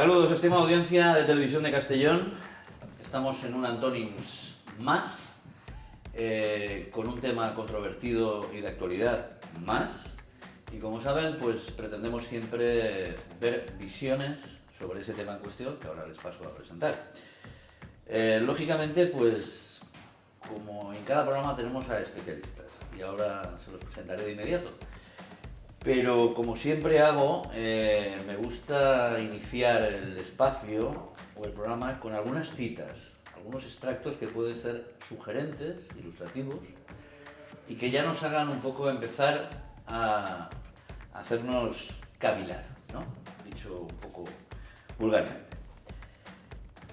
Saludos, estimada audiencia de Televisión de Castellón. Estamos en un Antonims más, con un tema controvertido y de actualidad más. Y como saben, pues pretendemos siempre ver visiones sobre ese tema en cuestión, que ahora les paso a presentar. Lógicamente, pues como en cada programa tenemos a especialistas, y ahora se los presentaré de inmediato. Pero como siempre hago, me gusta iniciar el espacio o el programa con algunas citas, algunos extractos que pueden ser sugerentes, ilustrativos, y que ya nos hagan un poco empezar a hacernos cavilar, ¿no? Dicho un poco vulgarmente.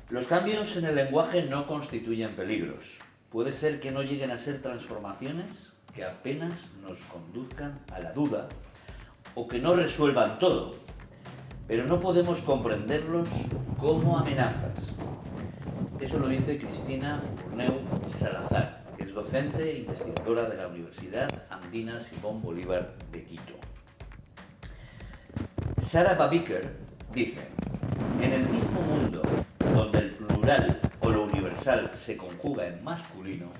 Los cambios en el lenguaje no constituyen peligros. Puede ser que no lleguen a ser transformaciones que apenas nos conduzcan a la duda o que no resuelvan todo, pero no podemos comprenderlos como amenazas. Eso lo dice Cristina Urneu Salazar, que es docente e investigadora de la Universidad Andina Simón Bolívar de Quito. Sarah Babiker dice: en el mismo mundo donde el plural o lo universal se conjuga en masculino,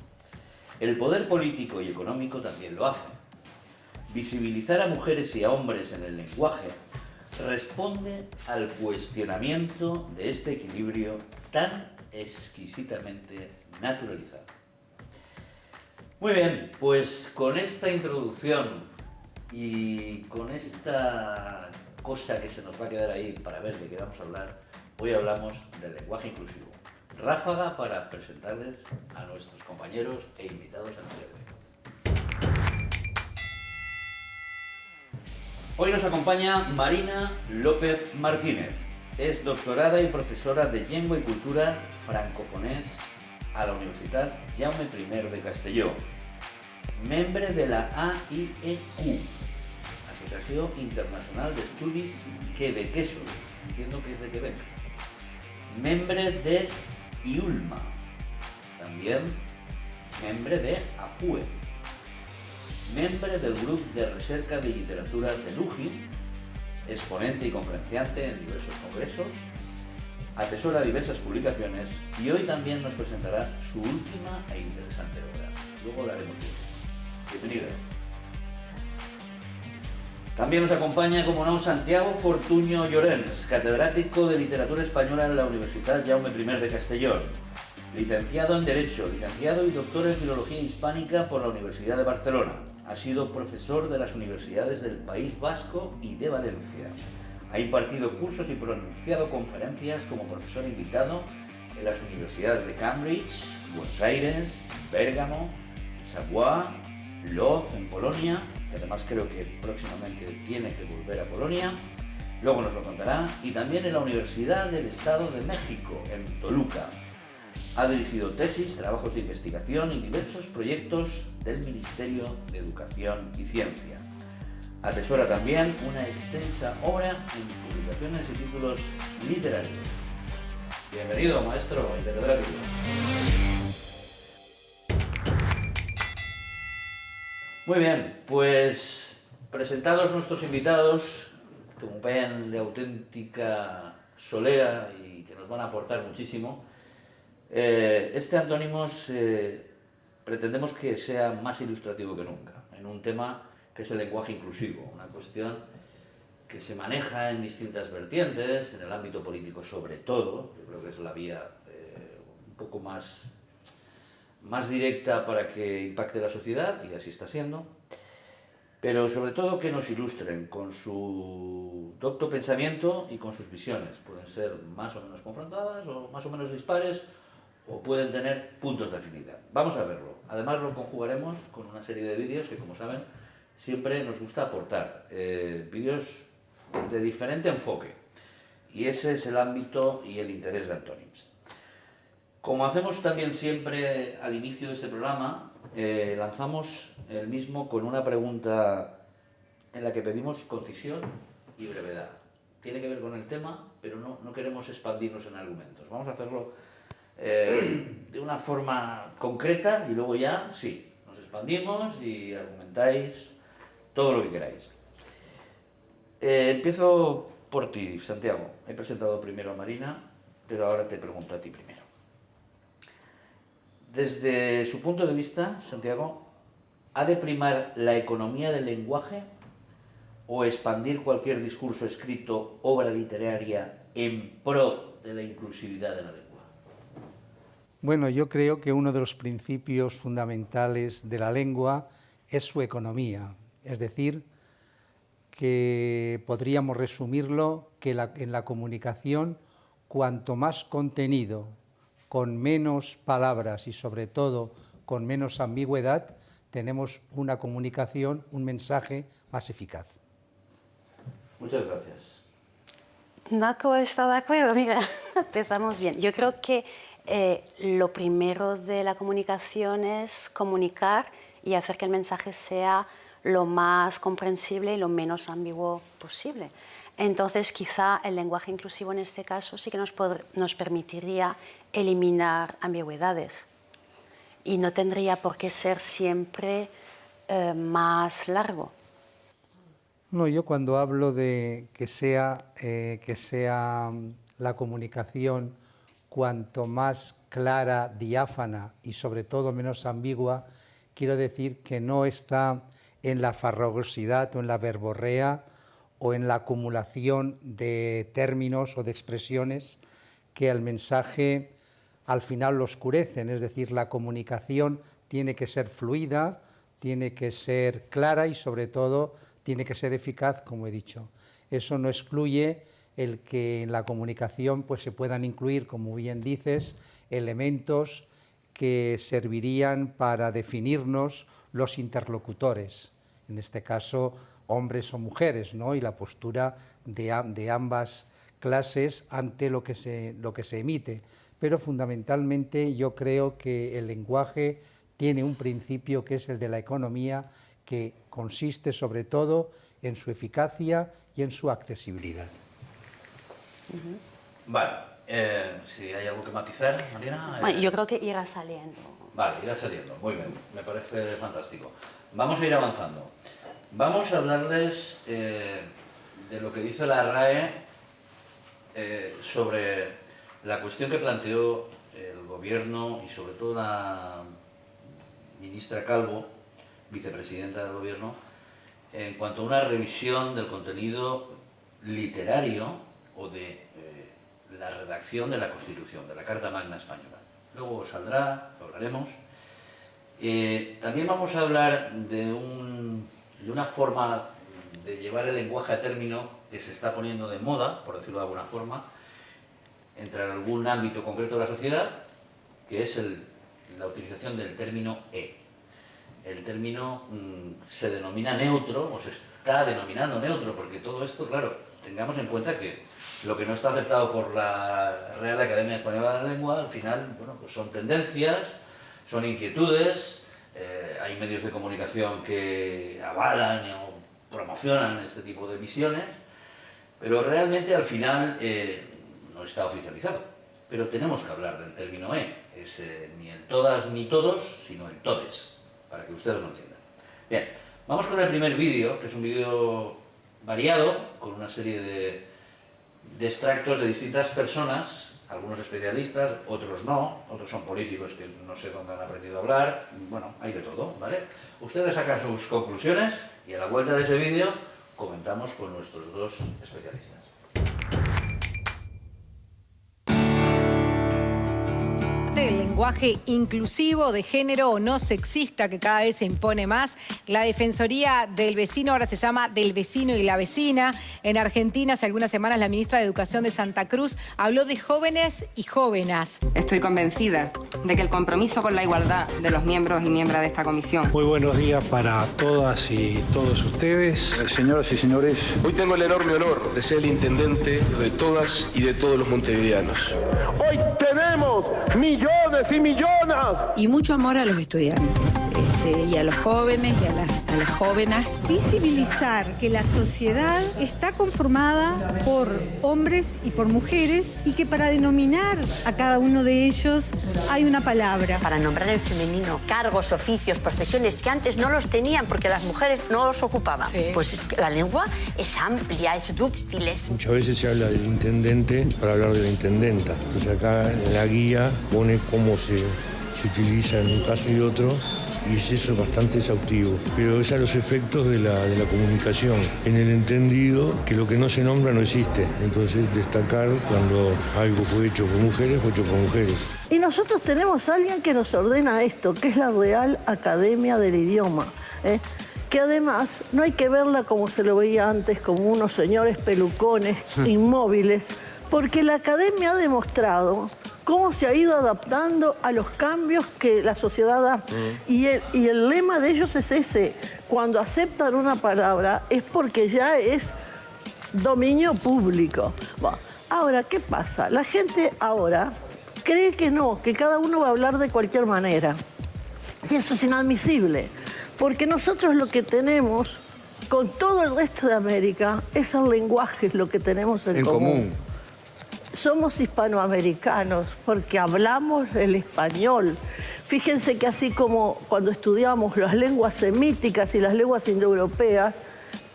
el poder político y económico también lo hace. Visibilizar a mujeres y a hombres en el lenguaje responde al cuestionamiento de este equilibrio tan exquisitamente naturalizado. Muy bien, pues con esta introducción y con esta cosa que se nos va a quedar ahí para ver de qué vamos a hablar, hoy hablamos del lenguaje inclusivo. Ráfaga para presentarles a nuestros compañeros e invitados en el día de hoy. Hoy nos acompaña Marina López Martínez. Es doctorada y profesora de Llengua y Cultura francofonés a la Universitat Jaume I de Castelló. Membre de la AIEQ, Asociació Internacional d'Estudis Quebequesos. Entiendo que es de Quebec. Membre de IULMA. También membre de AFUE. Membre del Grup de Recerca de Literatura de LUGI, exponente y conferenciante en diversos congresos, atesora diversas publicaciones y hoy también nos presentará su última e interesante obra. Luego hablaremos de ello. Bienvenida. También nos acompaña, como no, Santiago Fortuño Llorens, catedrático de Literatura Española en la Universitat Jaume I de Castellón, licenciado en Derecho, licenciado y doctor en Filología Hispánica por la Universidad de Barcelona. Ha sido profesor de las universidades del País Vasco y de Valencia. Ha impartido cursos y pronunciado conferencias como profesor invitado en las universidades de Cambridge, Buenos Aires, Bérgamo, Savoie, Lodz en Polonia, que además creo que próximamente tiene que volver a Polonia, luego nos lo contará, y también en la Universidad del Estado de México, en Toluca. Ha dirigido tesis, trabajos de investigación y diversos proyectos del Ministerio de Educación y Ciencia. Atesora también una extensa obra en publicaciones y títulos literarios. Bienvenido, maestro y catedrático. Muy bien, pues presentados nuestros invitados, como ven, de auténtica solera y que nos van a aportar muchísimo. Este Antonims pretendemos que sea más ilustrativo que nunca, en un tema que es el lenguaje inclusivo, una cuestión que se maneja en distintas vertientes, en el ámbito político sobre todo. Yo creo que es la vía un poco más directa para que impacte la sociedad, y así está siendo, pero sobre todo que nos ilustren con su docto pensamiento y con sus visiones. Pueden ser más o menos confrontadas o más o menos dispares, o pueden tener puntos de afinidad. Vamos a verlo. Además lo conjugaremos con una serie de vídeos que, como saben, siempre nos gusta aportar. Vídeos de diferente enfoque. Y ese es el ámbito y el interés de Antonims. Como hacemos también siempre al inicio de este programa, lanzamos el mismo con una pregunta en la que pedimos concisión y brevedad. Tiene que ver con el tema, pero no queremos expandirnos en argumentos. Vamos a hacerlo de una forma concreta y luego ya, sí, nos expandimos y argumentáis todo lo que queráis. Empiezo por ti, Santiago. He presentado primero a Marina, pero ahora te pregunto a ti primero. Desde su punto de vista, Santiago, ¿ha de primar la economía del lenguaje o expandir cualquier discurso escrito, obra literaria, en pro de la inclusividad de la lengua? Bueno, yo creo que uno de los principios fundamentales de la lengua es su economía, es decir, que podríamos resumirlo que en la comunicación, cuanto más contenido, con menos palabras y sobre todo con menos ambigüedad, tenemos una comunicación, un mensaje más eficaz. Muchas gracias. No acabo de estar de acuerdo, mira, empezamos bien. Yo creo que lo primero de la comunicación es comunicar y hacer que el mensaje sea lo más comprensible y lo menos ambiguo posible. Entonces, quizá el lenguaje inclusivo en este caso sí que nos permitiría eliminar ambigüedades y no tendría por qué ser siempre más largo. No, yo cuando hablo de que sea la comunicación cuanto más clara, diáfana y sobre todo menos ambigua, quiero decir que no está en la farragosidad o en la verborrea o en la acumulación de términos o de expresiones que el mensaje al final lo oscurecen. Es decir, la comunicación tiene que ser fluida, tiene que ser clara y sobre todo tiene que ser eficaz, como he dicho. Eso no excluye el que en la comunicación pues, se puedan incluir, como bien dices, elementos que servirían para definirnos los interlocutores, en este caso hombres o mujeres, ¿no? Y la postura de ambas clases ante lo que se emite. Pero fundamentalmente yo creo que el lenguaje tiene un principio que es el de la economía, que consiste sobre todo en su eficacia y en su accesibilidad. Vale, si hay algo que matizar, Marina. Bueno, yo creo que irá saliendo. Vale, irá saliendo, muy bien, me parece fantástico. Vamos a ir avanzando. Vamos a hablarles de lo que dice la RAE sobre la cuestión que planteó el Gobierno y sobre todo la ministra Calvo, vicepresidenta del Gobierno, en cuanto a una revisión del contenido literario o de la redacción de la Constitución, de la Carta Magna Española. Luego saldrá, lo hablaremos. También vamos a hablar de una forma de llevar el lenguaje a término que se está poniendo de moda, por decirlo de alguna forma, entre algún ámbito concreto de la sociedad, que es la utilización del término "e". El término se denomina neutro, o se está denominando neutro, porque todo esto, claro, tengamos en cuenta que lo que no está aceptado por la Real Academia Española de la Lengua, al final, bueno, pues son tendencias, son inquietudes, hay medios de comunicación que avalan o promocionan este tipo de visiones, pero realmente al final no está oficializado. Pero tenemos que hablar del término "e", es ni el todas ni todos, sino el todes, para que ustedes lo entiendan. Bien, vamos con el primer vídeo, que es un vídeo variado, con una serie de extractos de distintas personas, algunos especialistas, otros no, otros son políticos que no sé dónde han aprendido a hablar, bueno, hay de todo, ¿vale? Ustedes sacan sus conclusiones y a la vuelta de ese vídeo comentamos con nuestros dos especialistas. El lenguaje inclusivo, de género o no sexista, que cada vez se impone más. La Defensoría del Vecino ahora se llama del vecino y la vecina. En Argentina, hace algunas semanas, la ministra de Educación de Santa Cruz habló de jóvenes y jóvenes. Estoy convencida de que el compromiso con la igualdad de los miembros y miembros de esta comisión. Muy buenos días para todas y todos ustedes. Señoras y señores, hoy tengo el enorme honor de ser el intendente de todas y de todos los montevideanos. Hoy tenemos millones y millones. Y mucho amor a los estudiantes y a los jóvenes y a las jóvenes. Visibilizar que la sociedad está conformada por hombres y por mujeres y que para denominar a cada uno de ellos hay una palabra. Para nombrar en femenino cargos, oficios, profesiones que antes no los tenían porque las mujeres no los ocupaban. Sí. Pues la lengua es amplia, es dúctil. Muchas veces se habla del intendente para hablar de la intendenta. Entonces acá en la guía pone cómo se utiliza en un caso y otro, y es eso bastante exhaustivo. Pero es a los efectos de la comunicación, en el entendido que lo que no se nombra no existe. Entonces destacar cuando algo fue hecho por mujeres, fue hecho por mujeres. Y nosotros tenemos a alguien que nos ordena esto, que es la Real Academia del Idioma, que además no hay que verla como se lo veía antes, como unos señores pelucones inmóviles, porque la Academia ha demostrado cómo se ha ido adaptando a los cambios que la sociedad da. Y el lema de ellos es ese: cuando aceptan una palabra es porque ya es dominio público. Bueno, ahora, ¿qué pasa? La gente ahora cree que no, que cada uno va a hablar de cualquier manera. Y eso es inadmisible, porque nosotros lo que tenemos con todo el resto de América es el lenguaje, es lo que tenemos en común. Somos hispanoamericanos porque hablamos el español. Fíjense que así como cuando estudiamos las lenguas semíticas y las lenguas indoeuropeas,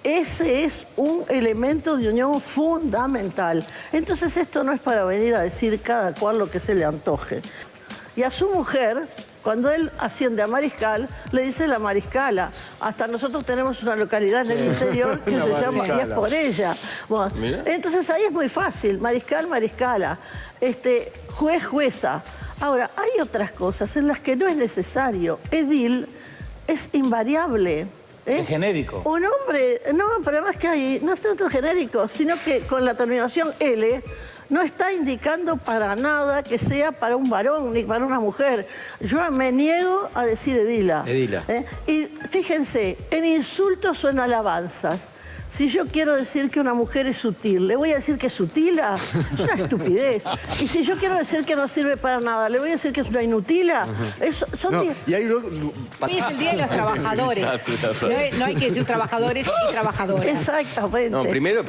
ese es un elemento de unión fundamental. Entonces esto no es para venir a decir cada cual lo que se le antoje. Y a su mujer, cuando él asciende a mariscal, le dice la mariscala. Hasta nosotros tenemos una localidad en el interior que se llama, y es por ella. Bueno, entonces ahí es muy fácil, mariscal, mariscala, juez, jueza. Ahora, hay otras cosas en las que no es necesario. Edil es invariable. Es genérico. Un hombre, no, pero además que ahí no es tanto genérico, sino que con la terminación L no está indicando para nada que sea para un varón ni para una mujer. Yo me niego a decir edila. Edila. Y fíjense, en insultos o en alabanzas, si yo quiero decir que una mujer es sutil, ¿le voy a decir que es sutila? Es una estupidez. Y si yo quiero decir que no sirve para nada, ¿le voy a decir que es una inutila? Y hay luego... Hoy es el Día de los Trabajadores. No hay que decir trabajadores y trabajadoras. Exactamente. No, primero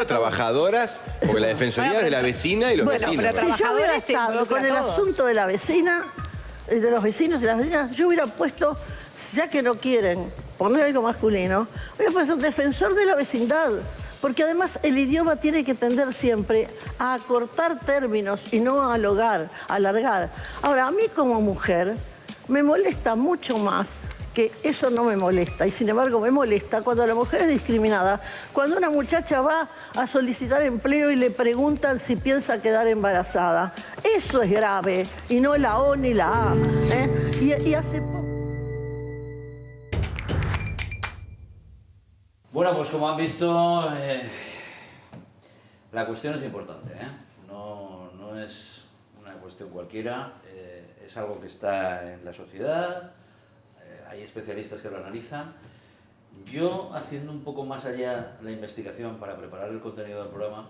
trabajadoras, porque la Defensoría es de la vecina y los vecinos. Pero si yo hubiera estado con el asunto de la vecina, de los vecinos y las vecinas, yo hubiera puesto, ya que no quieren poner algo masculino, voy a poner un defensor de la vecindad, porque además el idioma tiene que tender siempre a acortar términos y no a alargar. Ahora, a mí como mujer me molesta mucho más que eso no me molesta, y sin embargo me molesta cuando la mujer es discriminada, cuando una muchacha va a solicitar empleo y le preguntan si piensa quedar embarazada. Eso es grave, y no la O ni la A. Y hace poco... Bueno, pues como han visto, la cuestión es importante, no es una cuestión cualquiera, es algo que está en la sociedad, hay especialistas que lo analizan. Yo, haciendo un poco más allá la investigación para preparar el contenido del programa,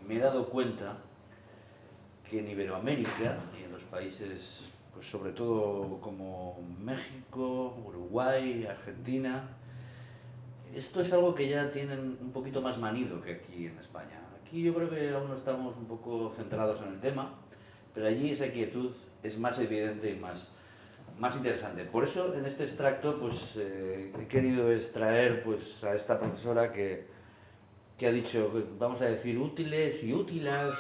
me he dado cuenta que en Iberoamérica y en los países, pues sobre todo como México, Uruguay, Argentina, esto es algo que ya tienen un poquito más manido que aquí en España. Aquí yo creo que aún no estamos un poco centrados en el tema, pero allí esa quietud es más evidente y más interesante. Por eso en este extracto pues, he querido extraer pues, a esta profesora que ha dicho, vamos a decir, útiles y útilas,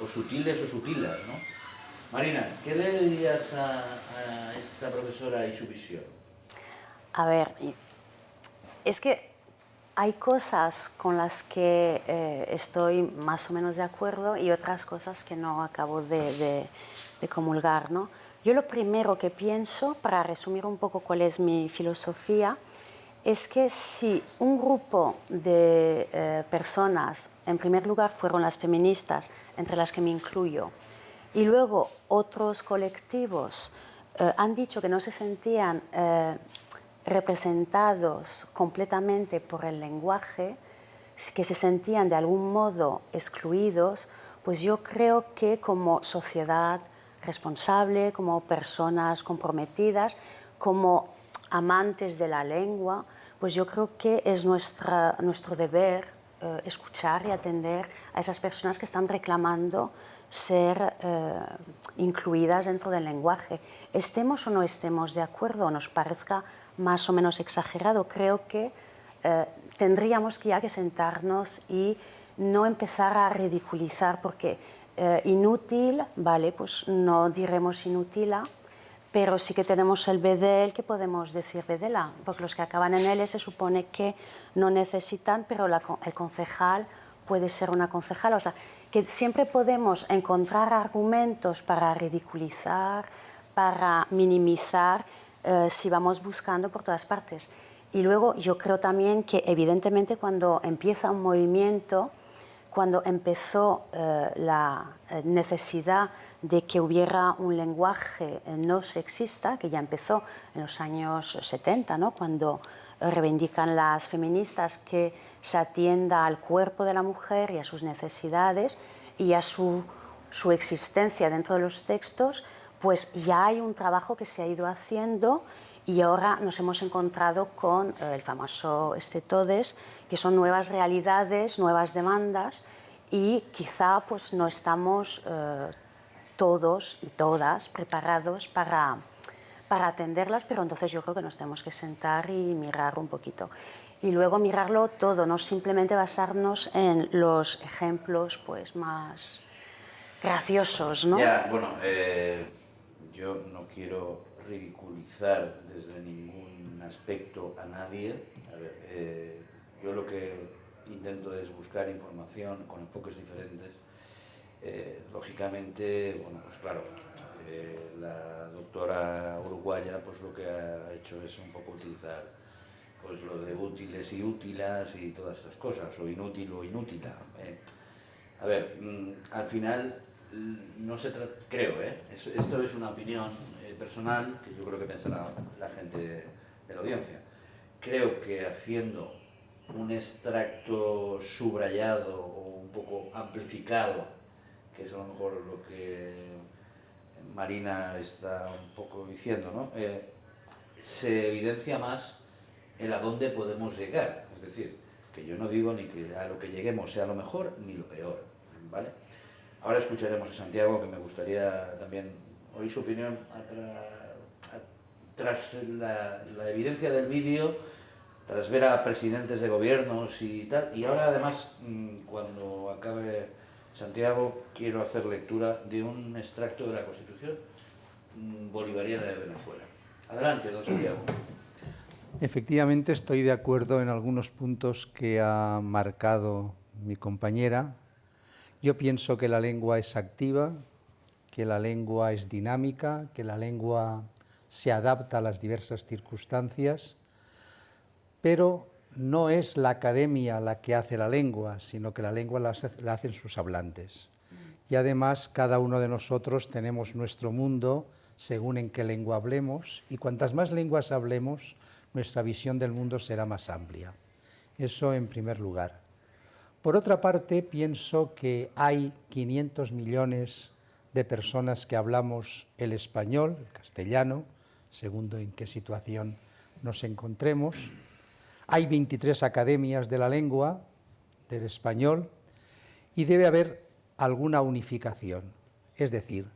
o sutiles o sutilas, ¿no? Marina, ¿qué le dirías a esta profesora y su visión? A ver, es que hay cosas con las que estoy más o menos de acuerdo y otras cosas que no acabo de comulgar, ¿no? Yo lo primero que pienso, para resumir un poco cuál es mi filosofía, es que si un grupo de personas, en primer lugar fueron las feministas, entre las que me incluyo, y luego otros colectivos han dicho que no se sentían representados completamente por el lenguaje, que se sentían de algún modo excluidos, Pues yo creo que como sociedad responsable, como personas comprometidas, como amantes de la lengua, pues yo creo que es nuestro deber escuchar y atender a esas personas que están reclamando ser incluidas dentro del lenguaje. Estemos o no estemos de acuerdo, nos parezca más o menos exagerado, creo que tendríamos que ya que sentarnos y no empezar a ridiculizar, porque inútil, vale, pues no diremos inútila, pero sí que tenemos el bedel, que podemos decir bedela, porque los que acaban en L se supone que no necesitan, pero el concejal puede ser una concejala. O sea, que siempre podemos encontrar argumentos para ridiculizar, para minimizar, si vamos buscando por todas partes. Y luego yo creo también que evidentemente cuando empieza un movimiento, cuando empezó la necesidad de que hubiera un lenguaje no sexista, que ya empezó en los años 70, ¿no? Cuando reivindican las feministas que se atienda al cuerpo de la mujer y a sus necesidades y a su existencia dentro de los textos, pues ya hay un trabajo que se ha ido haciendo y ahora nos hemos encontrado con el famoso TODES, que son nuevas realidades, nuevas demandas, y quizá pues no estamos todos y todas preparados para atenderlas, pero entonces yo creo que nos tenemos que sentar y mirar un poquito. Y luego mirarlo todo, no simplemente basarnos en los ejemplos pues más graciosos, ¿no? Ya, bueno, yo no quiero ridiculizar desde ningún aspecto a nadie. A ver, yo lo que intento es buscar información con enfoques diferentes. Lógicamente, bueno, pues claro, la doctora uruguaya pues lo que ha hecho es un poco utilizar pues lo de útiles y útilas y todas estas cosas, o inútil o inútila. A ver, al final no se trata, creo, esto es una opinión personal que yo creo que pensará la gente de la audiencia. Creo que haciendo un extracto subrayado o un poco amplificado, que es a lo mejor lo que Marina está un poco diciendo, ¿no? Se evidencia más el a dónde podemos llegar. Es decir, que yo no digo ni que a lo que lleguemos sea lo mejor ni lo peor, ¿vale? Ahora escucharemos a Santiago, que me gustaría también oír su opinión tras la evidencia del vídeo, tras ver a presidentes de gobiernos y tal. Y ahora además, cuando acabe Santiago, quiero hacer lectura de un extracto de la Constitución bolivariana de Venezuela. Adelante, don Santiago. Efectivamente, estoy de acuerdo en algunos puntos que ha marcado mi compañera. Yo pienso que la lengua es activa, que la lengua es dinámica, que la lengua se adapta a las diversas circunstancias, pero no es la academia la que hace la lengua, sino que la lengua la hacen sus hablantes. Y además, cada uno de nosotros tenemos nuestro mundo según en qué lengua hablemos, y cuantas más lenguas hablemos, nuestra visión del mundo será más amplia. Eso en primer lugar. Por otra parte, pienso que hay 500 millones de personas que hablamos el español, el castellano, según en qué situación nos encontremos. Hay 23 academias de la lengua, del español, y debe haber alguna unificación. Es decir,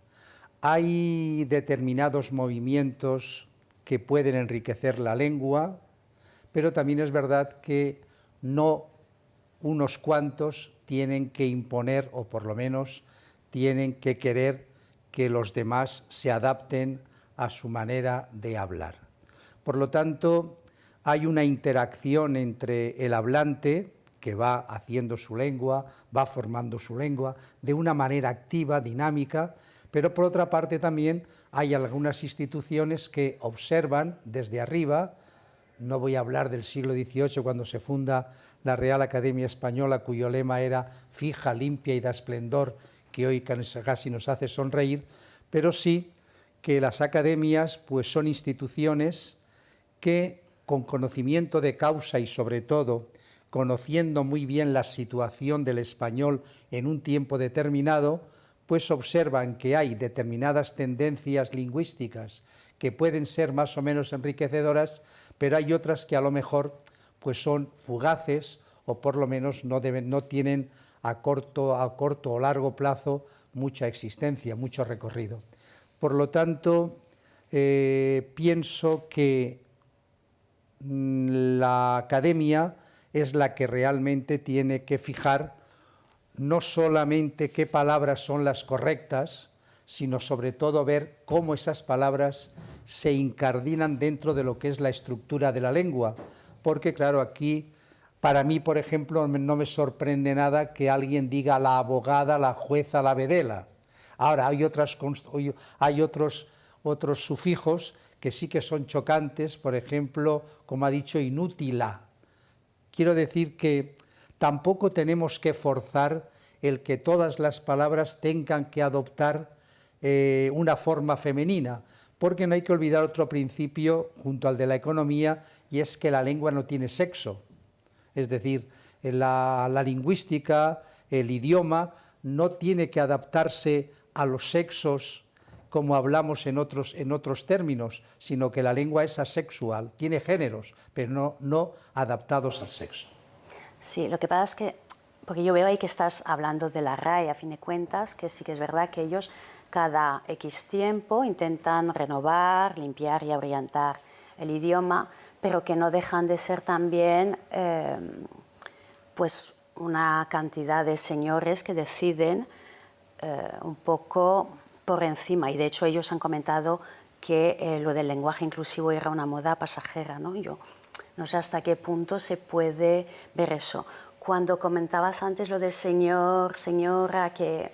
hay determinados movimientos que pueden enriquecer la lengua, pero también es verdad que no unos cuantos tienen que imponer, o por lo menos tienen que querer que los demás se adapten a su manera de hablar. Por lo tanto, hay una interacción entre el hablante, que va haciendo su lengua, va formando su lengua de una manera activa, dinámica, pero por otra parte también hay algunas instituciones que observan desde arriba. No voy a hablar del siglo XVIII, cuando se funda la Real Academia Española, cuyo lema era fija, limpia y da esplendor, que hoy casi nos hace sonreír, pero sí que las academias pues, son instituciones que, con conocimiento de causa y sobre todo conociendo muy bien la situación del español en un tiempo determinado, pues observan que hay determinadas tendencias lingüísticas que pueden ser más o menos enriquecedoras, pero hay otras que a lo mejor pues son fugaces o por lo menos no tienen a corto o largo plazo mucha existencia, mucho recorrido. Por lo tanto, pienso que la academia es la que realmente tiene que fijar no solamente qué palabras son las correctas, sino sobre todo ver cómo esas palabras se incardinan dentro de lo que es la estructura de la lengua. Porque, claro, aquí, para mí, por ejemplo, no me sorprende nada que alguien diga la abogada, la jueza, la vedela. Ahora, hay otros sufijos que sí que son chocantes, por ejemplo, como ha dicho, inútila. Quiero decir que tampoco tenemos que forzar el que todas las palabras tengan que adoptar una forma femenina, porque no hay que olvidar otro principio junto al de la economía, y es que la lengua no tiene sexo. Es decir, la lingüística, el idioma, no tiene que adaptarse a los sexos como hablamos en otros términos, sino que la lengua es asexual, tiene géneros, pero no adaptados al sexo. Sí, lo que pasa es que, porque yo veo ahí que estás hablando de la RAE, a fin de cuentas, que sí que es verdad que ellos cada X tiempo intentan renovar, limpiar y abrillantar el idioma, pero que no dejan de ser también pues una cantidad de señores que deciden un poco por encima, y de hecho ellos han comentado que lo del lenguaje inclusivo era una moda pasajera, ¿no? Yo no sé hasta qué punto se puede ver eso. Cuando comentabas antes lo del señor, señora, que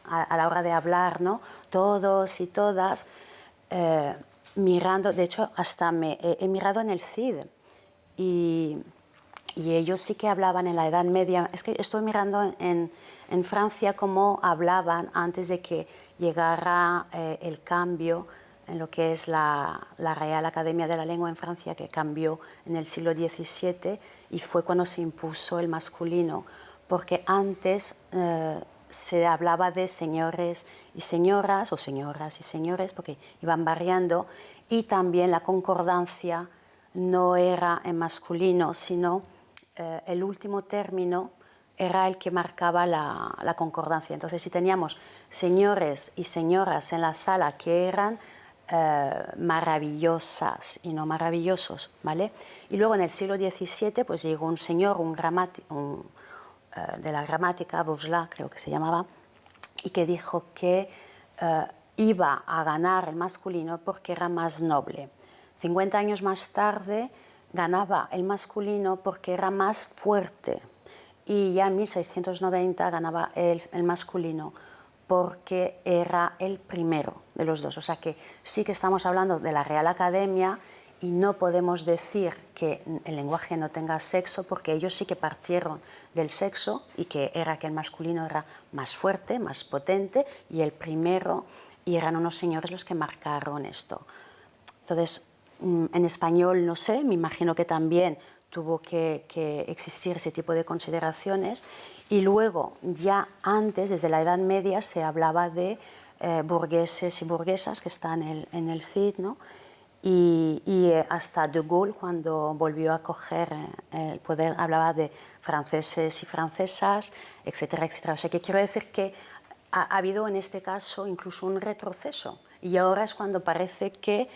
a la hora de hablar, ¿no? Todos y todas, mirando, de hecho hasta he mirado en el CID y ellos sí que hablaban en la Edad Media. Es que estoy mirando en Francia cómo hablaban antes de que llegara el cambio en lo que es la Real Academia de la Lengua en Francia, que cambió en el siglo XVII y fue cuando se impuso el masculino, porque antes se hablaba de señores y señoras, o señoras y señores, porque iban variando, y también la concordancia no era en masculino, sino el último término era el que marcaba la concordancia. Entonces, si teníamos señores y señoras en la sala que eran maravillosas y no maravillosos, ¿vale? Y luego en el siglo XVII pues llegó un señor, de la gramática, Bourgelat creo que se llamaba, y que dijo que iba a ganar el masculino porque era más noble. 50 años más tarde ganaba el masculino porque era más fuerte, y ya en 1690 ganaba el masculino porque era el primero de los dos. O sea que sí que estamos hablando de la Real Academia y no podemos decir que el lenguaje no tenga sexo, porque ellos sí que partieron del sexo y que era que el masculino era más fuerte, más potente, y el primero, y eran unos señores los que marcaron esto. Entonces, en español no sé, me imagino que también tuvo que existir ese tipo de consideraciones, y luego ya antes, desde la Edad Media, se hablaba de burgueses y burguesas, que están en el CID, ¿no? Y hasta De Gaulle, cuando volvió a coger el poder, hablaba de franceses y francesas, etcétera, etcétera. O sea que quiero decir que ha habido en este caso incluso un retroceso, y ahora es cuando parece que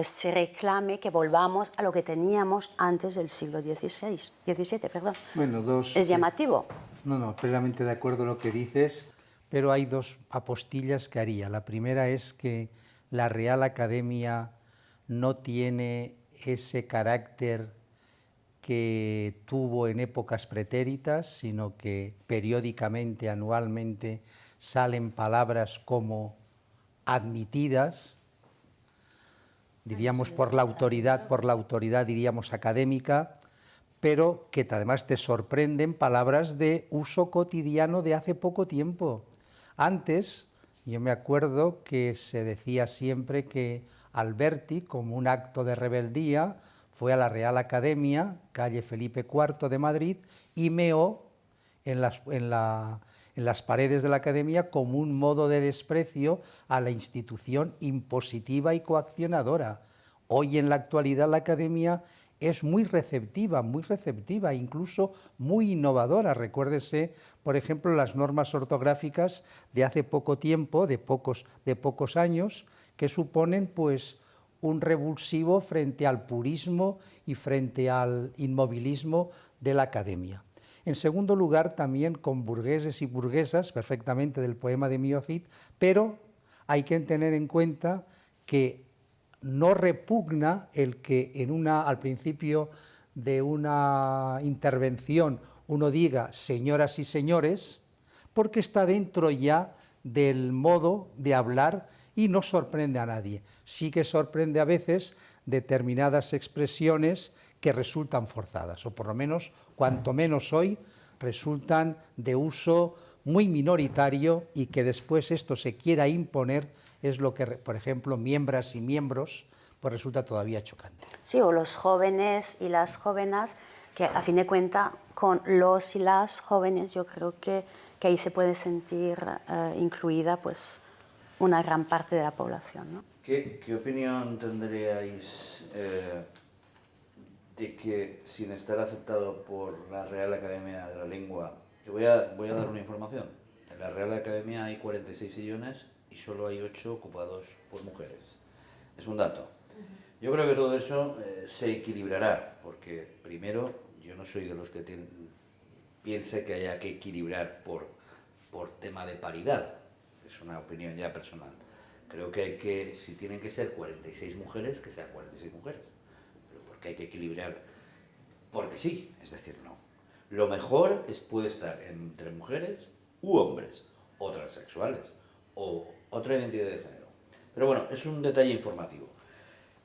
se reclame que volvamos a lo que teníamos antes del siglo XVII, perdón. Bueno, es llamativo. No, plenamente de acuerdo en lo que dices, pero hay dos apostillas que haría. La primera es que la Real Academia no tiene ese carácter que tuvo en épocas pretéritas, sino que periódicamente, anualmente, salen palabras como admitidas, diríamos por la autoridad diríamos académica, pero que además te sorprenden palabras de uso cotidiano de hace poco tiempo. Antes, yo me acuerdo que se decía siempre que Alberti, como un acto de rebeldía, fue a la Real Academia, calle Felipe IV de Madrid, y meó en las paredes de la Academia como un modo de desprecio a la institución impositiva y coaccionadora. Hoy en la actualidad la Academia es muy receptiva, incluso muy innovadora. Recuérdese, por ejemplo, las normas ortográficas de hace poco tiempo, de pocos años, que suponen pues un revulsivo frente al purismo y frente al inmovilismo de la Academia. En segundo lugar, también con burgueses y burguesas, perfectamente del poema de Mio Cid, pero hay que tener en cuenta que no repugna el que al principio de una intervención uno diga señoras y señores, porque está dentro ya del modo de hablar y no sorprende a nadie. Sí que sorprende a veces determinadas expresiones que resultan forzadas, o por lo menos, cuanto menos hoy, resultan de uso muy minoritario y que después esto se quiera imponer es lo que, por ejemplo, miembros y miembros, pues resulta todavía chocante. Sí, o los jóvenes y las jóvenes, que a fin de cuentas, con los y las jóvenes, yo creo que ahí se puede sentir incluida pues, una gran parte de la población, ¿no? ¿Qué opinión tendríais de que, sin estar aceptado por la Real Academia de la Lengua, voy a dar una información, en la Real Academia hay 46 sillones y solo hay 8 ocupados por mujeres? Es un dato. Yo creo que todo eso se equilibrará, porque primero, yo no soy de los que piense que haya que equilibrar por tema de paridad, es una opinión ya personal. Creo que si tienen que ser 46 mujeres, que sean 46 mujeres, pero porque hay que equilibrar, porque sí, es decir, no. Lo mejor puede estar entre mujeres u hombres, o transexuales, o otra identidad de género. Pero bueno, es un detalle informativo.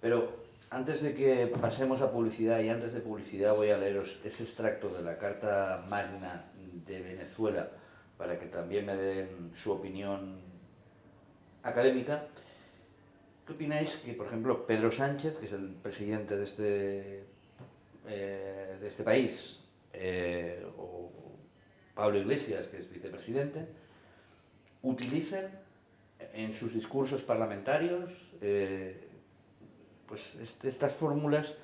Pero antes de que pasemos a publicidad, y antes de publicidad voy a leeros ese extracto de la Carta Magna de Venezuela para que también me den su opinión académica. ¿Qué opináis que, por ejemplo, Pedro Sánchez, que es el presidente de este país, o Pablo Iglesias, que es vicepresidente, utilicen en sus discursos parlamentarios pues estas fórmulas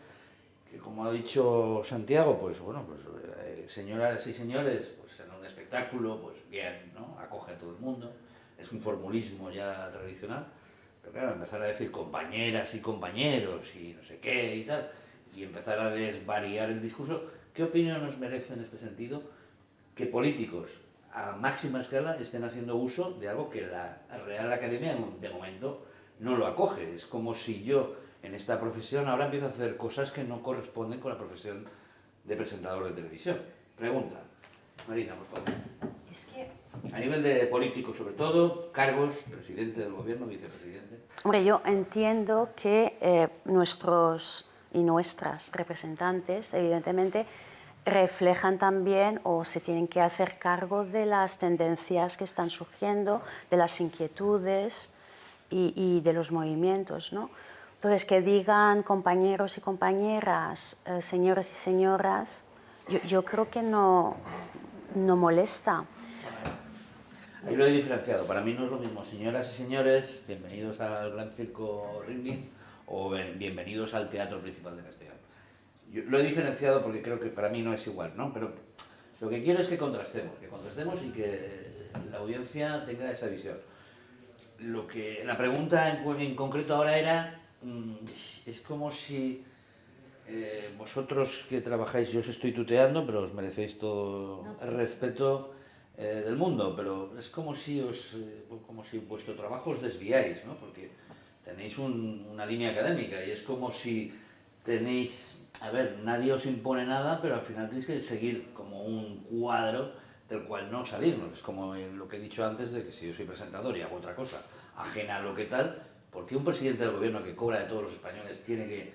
que, como ha dicho Santiago, pues bueno, pues señoras y señores, pues en un espectáculo, pues bien, ¿no? Acoge a todo el mundo, es un formulismo ya tradicional, pero claro, empezar a decir compañeras y compañeros y no sé qué y tal, y empezar a desvariar el discurso. ¿Qué opinión nos merece en este sentido que políticos a máxima escala estén haciendo uso de algo que la Real Academia de momento no lo acoge? Es como si yo en esta profesión ahora empiezo a hacer cosas que no corresponden con la profesión de presentador de televisión. Pregunta, Marina, por favor. Es que... A nivel de político, sobre todo, cargos, presidente del gobierno, vicepresidente. Hombre, yo entiendo que nuestros y nuestras representantes, evidentemente, reflejan también o se tienen que hacer cargo de las tendencias que están surgiendo, de las inquietudes y de los movimientos, ¿no? Entonces, que digan compañeros y compañeras, señores y señoras, yo creo que no molesta. Ahí lo he diferenciado. Para mí no es lo mismo señoras y señores, bienvenidos al Gran Circo Ringling o bienvenidos al Teatro Principal de Castellón. Yo lo he diferenciado porque creo que para mí no es igual, ¿no? Pero lo que quiero es que contrastemos y que la audiencia tenga esa visión. La pregunta en concreto ahora era, es como si vosotros que trabajáis, yo os estoy tuteando, pero os merecéis todo el respeto del mundo, pero es como si vuestro trabajo os desviáis, ¿no? Porque tenéis una línea académica y es como si tenéis, nadie os impone nada, pero al final tenéis que seguir como un cuadro del cual no salirnos. Es como lo que he dicho antes de que si yo soy presentador y hago otra cosa ajena a lo que tal, ¿por qué un presidente del gobierno que cobra de todos los españoles tiene que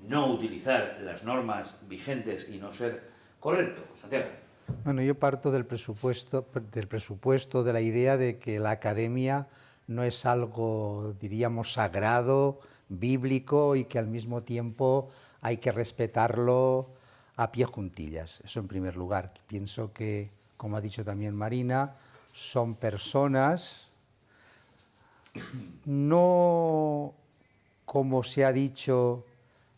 no utilizar las normas vigentes y no ser correcto? Santiago. Bueno, yo parto del presupuesto, de la idea de que la academia no es algo, diríamos, sagrado, bíblico y que al mismo tiempo hay que respetarlo a pie juntillas. Eso en primer lugar. Pienso que, como ha dicho también Marina, son personas, no como se ha dicho,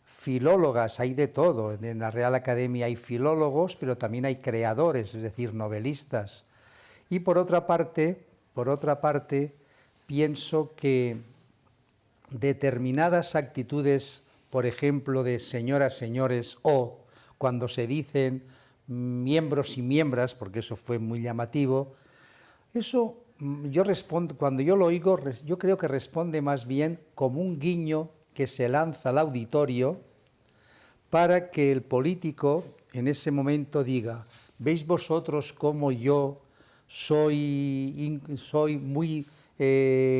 filólogas, hay de todo. En la Real Academia hay filólogos, pero también hay creadores, es decir, novelistas. Y por otra parte, pienso que determinadas actitudes, por ejemplo, de señoras, señores, o cuando se dicen miembros y miembras, porque eso fue muy llamativo, eso cuando yo lo oigo, yo creo que responde más bien como un guiño que se lanza al auditorio para que el político en ese momento diga: ¿veis vosotros cómo yo soy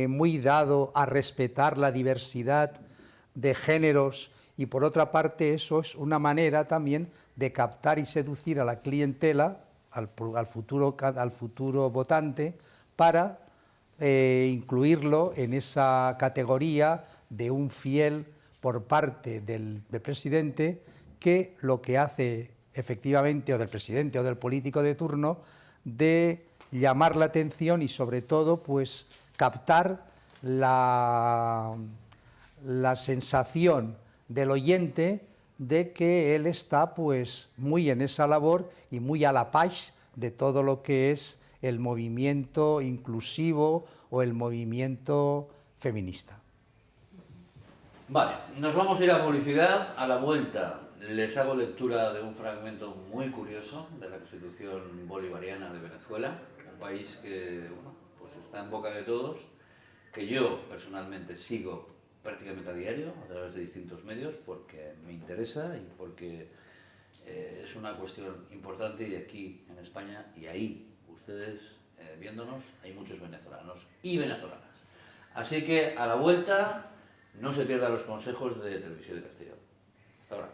muy dado a respetar la diversidad de géneros? Y por otra parte, eso es una manera también de captar y seducir a la clientela, al futuro votante, para incluirlo en esa categoría de un fiel por parte del presidente, que lo que hace efectivamente, o del presidente o del político de turno, de llamar la atención y sobre todo pues captar la sensación del oyente de que él está pues muy en esa labor y muy a la par de todo lo que es el movimiento inclusivo o el movimiento feminista. Vale, nos vamos a ir a publicidad. A la vuelta les hago lectura de un fragmento muy curioso de la Constitución Bolivariana de Venezuela, un país que bueno, pues está en boca de todos, que yo personalmente sigo prácticamente a diario a través de distintos medios porque me interesa y porque es una cuestión importante, y aquí en España y ahí ustedes viéndonos hay muchos venezolanos y venezolanas. Así que a la vuelta no se pierdan los consejos de Televisión de Castelló. Hasta ahora.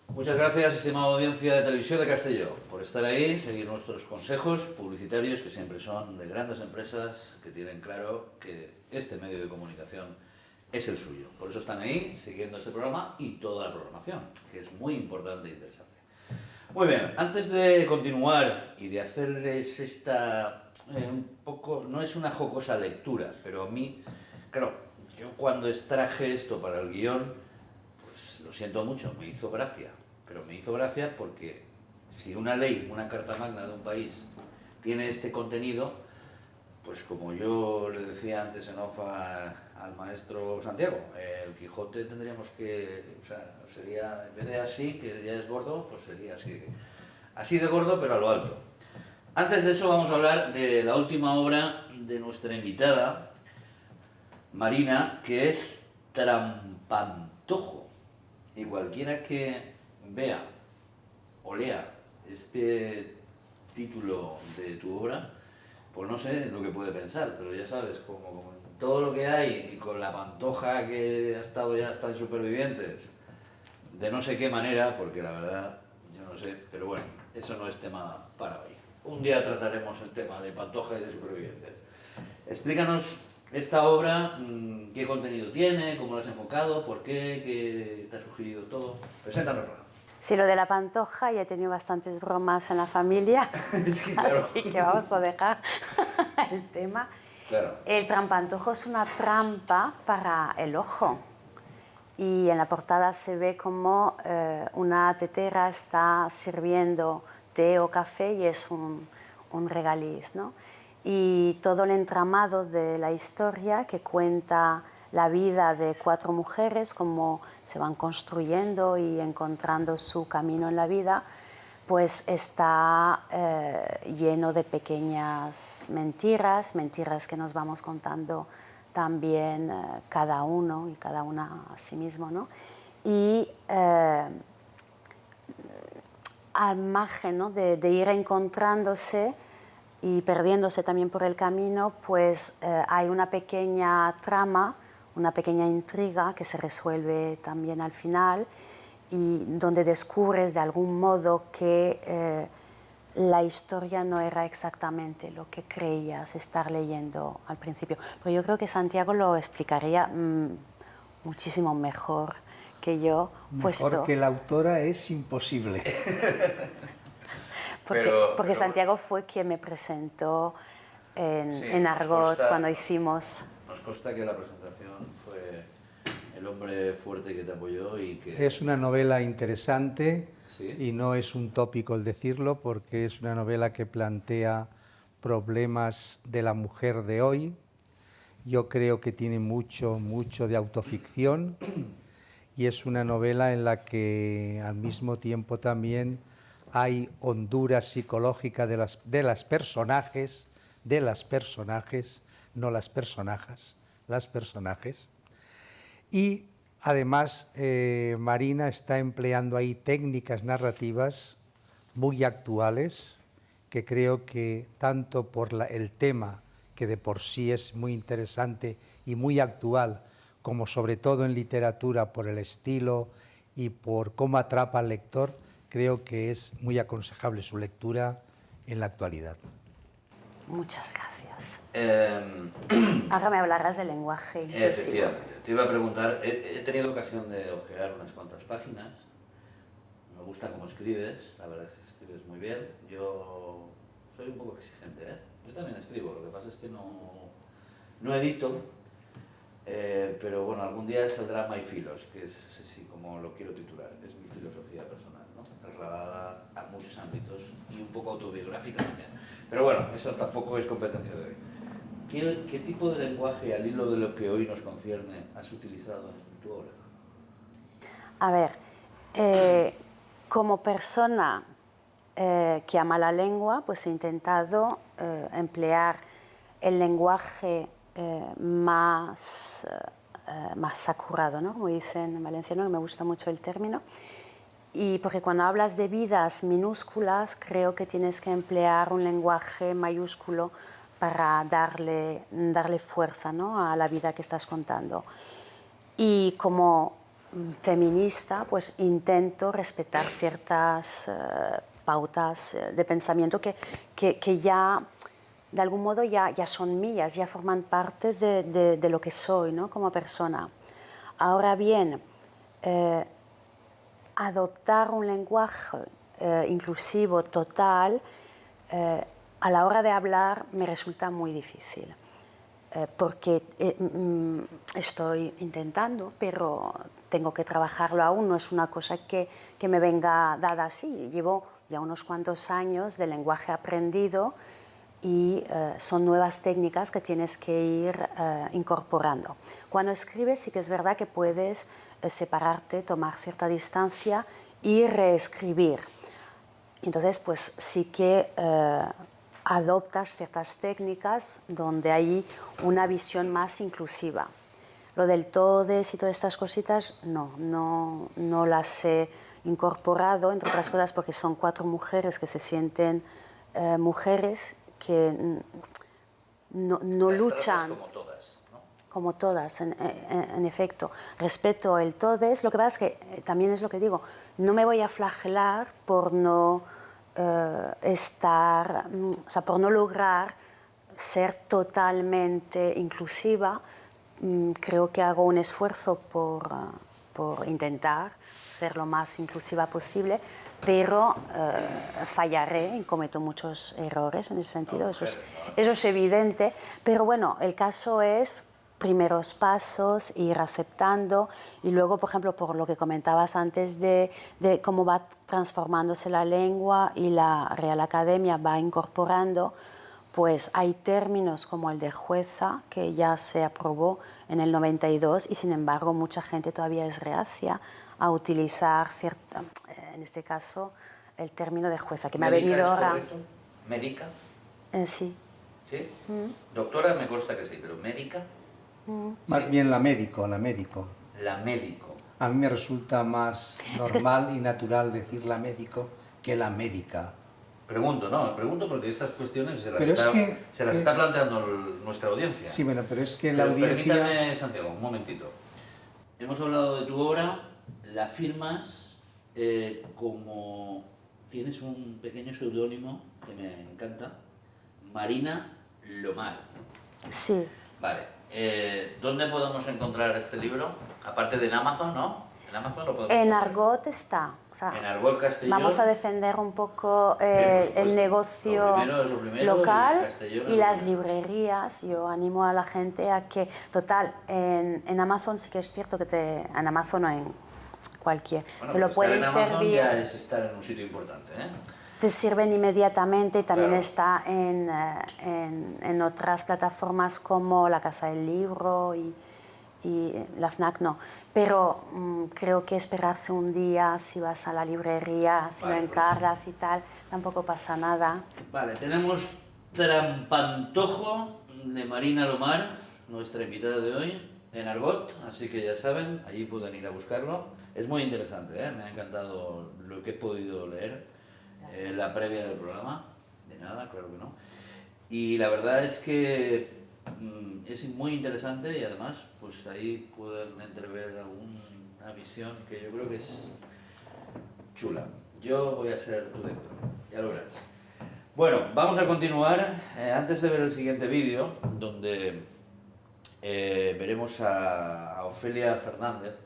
Muchas gracias, estimada audiencia de Televisión de Castelló, por estar ahí, seguir nuestros consejos publicitarios, que siempre son de grandes empresas que tienen claro que este medio de comunicación es el suyo. Por eso están ahí, siguiendo este programa y toda la programación, que es muy importante e interesante. Muy bien, antes de continuar y de hacerles esta, un poco, no es una jocosa lectura, pero a mí, claro, yo cuando extraje esto para el guión, pues lo siento mucho, me hizo gracia. Pero me hizo gracia porque si una ley, una carta magna de un país tiene este contenido, pues como yo le decía antes en off al maestro Santiago, el Quijote tendríamos que, o sea, sería, en vez de así, que ya es gordo, pues sería así de gordo, pero a lo alto. Antes de eso vamos a hablar de la última obra de nuestra invitada, Marina, que es Trampantojo. Y cualquiera que vea o lea este título de tu obra, pues no sé lo que puede pensar, pero ya sabes, como todo lo que hay y con la Pantoja que ha estado ya hasta en Supervivientes, de no sé qué manera, porque la verdad, yo no sé, pero bueno, eso no es tema para hoy. Un día trataremos el tema de Pantoja y de Supervivientes. Explícanos esta obra, qué contenido tiene, cómo lo has enfocado, por qué, qué te ha sugerido todo. Preséntanosla. Sí, lo de la Pantoja, ya he tenido bastantes bromas en la familia, sí, claro. Así que vamos a dejar el tema. Claro. El trampantojo es una trampa para el ojo, y en la portada se ve como una tetera está sirviendo té o café y es un regaliz, ¿no? Y todo el entramado de la historia que cuenta la vida de 4 mujeres, cómo se van construyendo y encontrando su camino en la vida, pues está lleno de pequeñas mentiras que nos vamos contando también cada uno y cada una a sí mismo, ¿no? Y al margen, ¿no?, de ir encontrándose y perdiéndose también por el camino, pues hay una pequeña trama, una pequeña intriga que se resuelve también al final, y donde descubres de algún modo que la historia no era exactamente lo que creías estar leyendo al principio. Pero yo creo que Santiago lo explicaría muchísimo mejor que yo. Mejor que la autora es imposible. Porque Santiago fue quien me presentó en Argot cuando hicimos... Nos consta que la presentación fue el hombre fuerte que te apoyó y que... Es una novela interesante, ¿sí? Y no es un tópico el decirlo, porque es una novela que plantea problemas de la mujer de hoy. Yo creo que tiene mucho de autoficción y es una novela en la que al mismo tiempo también hay hondura psicológica de las personajes, no las personajes, las personajes. Y además Marina está empleando ahí técnicas narrativas muy actuales, que creo que tanto por el tema, que de por sí es muy interesante y muy actual, como sobre todo en literatura por el estilo y por cómo atrapa al lector, creo que es muy aconsejable su lectura en la actualidad. Muchas gracias. Ahora me hablarás del lenguaje inclusivo. Efectivamente. Te iba a preguntar, he tenido ocasión de ojear unas cuantas páginas. Me gusta cómo escribes, la verdad es que escribes muy bien. Yo soy un poco exigente, ¿eh? Yo también escribo, lo que pasa es que no edito, pero bueno, algún día saldrá My Philos, que es así como lo quiero titular, es mi filosofía personal, ¿no? Trasladada a muchos ámbitos y un poco autobiográfica también. Pero bueno, eso tampoco es competencia de hoy. ¿Qué tipo de lenguaje, al hilo de lo que hoy nos concierne, has utilizado en tu obra? A ver, como persona que ama la lengua, pues he intentado emplear el lenguaje más acurado, ¿no? Como dicen en valenciano, que me gusta mucho el término. Y porque cuando hablas de vidas minúsculas, creo que tienes que emplear un lenguaje mayúsculo para darle fuerza, ¿no? A la vida que estás contando. Y como feminista, pues intento respetar ciertas pautas de pensamiento que ya, de algún modo, ya son mías, ya forman parte de lo que soy, ¿no? Como persona. Ahora bien, adoptar un lenguaje inclusivo total, a la hora de hablar me resulta muy difícil, porque estoy intentando, pero tengo que trabajarlo aún, no es una cosa que me venga dada así. Llevo ya unos cuantos años de lenguaje aprendido y son nuevas técnicas que tienes que ir incorporando. Cuando escribes sí que es verdad que puedes separarte, tomar cierta distancia y reescribir. Entonces, pues sí que adoptas ciertas técnicas donde hay una visión más inclusiva. Lo del todes y todas estas cositas, no las he incorporado, entre otras cosas porque son 4 mujeres que se sienten mujeres, que no luchan. Como todas, ¿no? Como todas, en efecto. Respeto el todes, lo que pasa es que, también es lo que digo, no me voy a flagelar por no por no lograr ser totalmente inclusiva. Creo que hago un esfuerzo por intentar ser lo más inclusiva posible, pero fallaré y cometo muchos errores en ese sentido, eso es evidente. Pero bueno, el caso es primeros pasos, ir aceptando y luego, por ejemplo, por lo que comentabas antes de cómo va transformándose la lengua y la Real Academia va incorporando, pues hay términos como el de jueza que ya se aprobó en el 92 y sin embargo mucha gente todavía es reacia a utilizar, en este caso, el término de jueza, que me ha venido ahora. ¿Correcto? ¿Médica? Sí. ¿Sí? Doctora me consta que sí, pero ¿médica? Más bien la médico. La médico. A mí me resulta más normal y natural decir la médico que la médica. Pregunto porque estas cuestiones se las está planteando nuestra audiencia. Sí, bueno, pero es que la audiencia... Permítame, Santiago, un momentito. Hemos hablado de tu obra, la firmas como tienes un pequeño seudónimo que me encanta, Marina Lomar. Sí. Vale. ¿Dónde podemos encontrar este libro? Aparte de en Amazon, ¿no? ¿En Amazon lo podemos En encontrar? Argot está. O sea, En Argot Castellón. vamos a defender un poco el negocio lo primero, local Castellón, y las librerías. Yo animo a la gente a que, total, en Amazon sí que es cierto que en Amazon o en cualquier, bueno, te lo pueden estar en Amazon servir. ya es estar en un sitio importante, ¿eh? Te sirven inmediatamente y también Claro. está en otras plataformas como la Casa del Libro y la FNAC no. Pero creo que esperarse un día, si vas a la librería, si Vale, lo encargas y tal, tampoco pasa nada. Vale, tenemos Trampantojo de Marina Lomar, nuestra invitada de hoy, en Argot, así que ya saben, allí pueden ir a buscarlo. Es muy interesante, ¿eh? Me ha encantado lo que he podido leer, la previa del programa, de nada, claro que no. Y la verdad es que es muy interesante y además pues ahí pueden entrever alguna visión que yo creo que es chula. Yo voy a ser tu lector, ya lo verás. Bueno, vamos a continuar. Antes de ver el siguiente vídeo, donde veremos a Ofelia Fernández,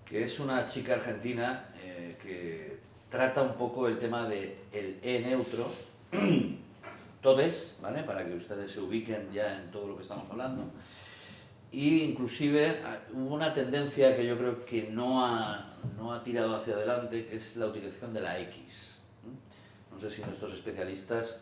que es una chica argentina que trata un poco el tema del E neutro, todes, ¿vale? Para que ustedes se ubiquen ya en todo lo que estamos hablando. Y inclusive hubo una tendencia que yo creo que no ha tirado hacia adelante, que es la utilización de la X. No sé si nuestros especialistas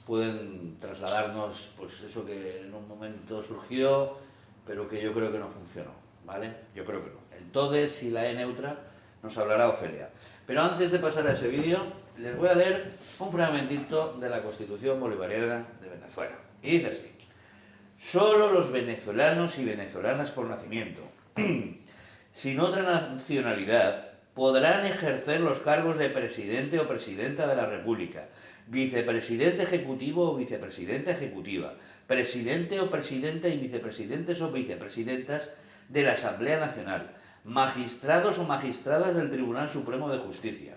pueden trasladarnos pues eso que en un momento surgió, pero que yo creo que no funcionó, ¿vale? Yo creo que no. El todes y la E neutra nos hablará Ofelia. Pero antes de pasar a ese vídeo, les voy a leer un fragmentito de la Constitución Bolivariana de Venezuela. Y dice así: solo los venezolanos y venezolanas por nacimiento, sin otra nacionalidad, podrán ejercer los cargos de presidente o presidenta de la República, vicepresidente ejecutivo o vicepresidenta ejecutiva, presidente o presidenta y vicepresidentes o vicepresidentas de la Asamblea Nacional, magistrados o magistradas del Tribunal Supremo de Justicia,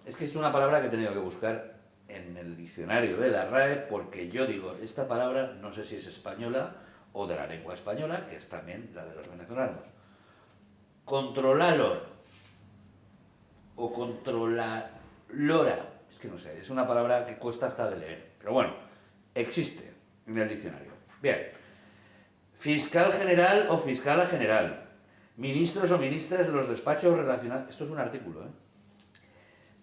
es que es una palabra que he tenido que buscar en el diccionario de la RAE, porque yo digo, esta palabra no sé si es española o de la lengua española, que es también la de los venezolanos. Controlalor o controlalora, es que no sé, es una palabra que cuesta hasta de leer, pero bueno, existe en el diccionario. Bien, fiscal general o fiscala general, ministros o ministras de los despachos relacionados, esto es un artículo,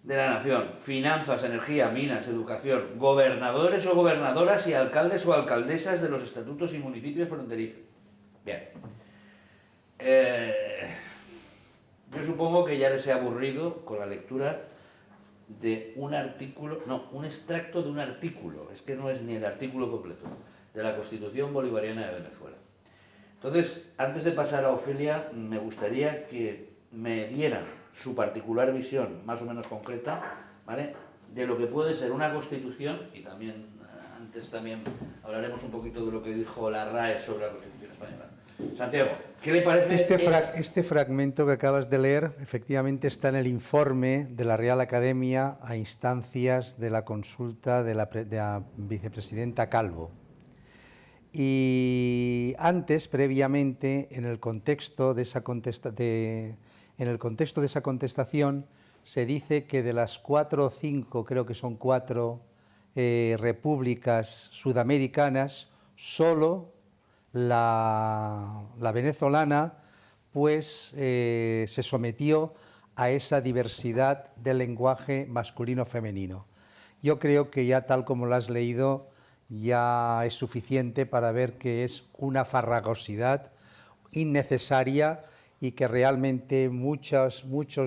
de la Nación, finanzas, energía, minas, educación, gobernadores o gobernadoras y alcaldes o alcaldesas de los estatutos y municipios fronterizos. Bien. Yo supongo que ya les he aburrido con la lectura de un artículo, no, un extracto de un artículo, es que no es ni el artículo completo, de la Constitución Bolivariana de Venezuela. Entonces, antes de pasar a Ofelia, me gustaría que me dieran su particular visión, más o menos concreta, ¿vale?, de lo que puede ser una Constitución, y también, antes también hablaremos un poquito de lo que dijo la RAE sobre la Constitución española. Santiago, ¿qué le parece? Este fragmento que acabas de leer, efectivamente, está en el informe de la Real Academia a instancias de la consulta de la vicepresidenta Calvo. Y antes, previamente, en el contexto de esa contestación, se dice que de las 4 o 5, creo que son 4 repúblicas sudamericanas, solo la venezolana pues se sometió a esa diversidad del lenguaje masculino-femenino. Yo creo que ya tal como lo has leído ya es suficiente para ver que es una farragosidad innecesaria y que realmente muchos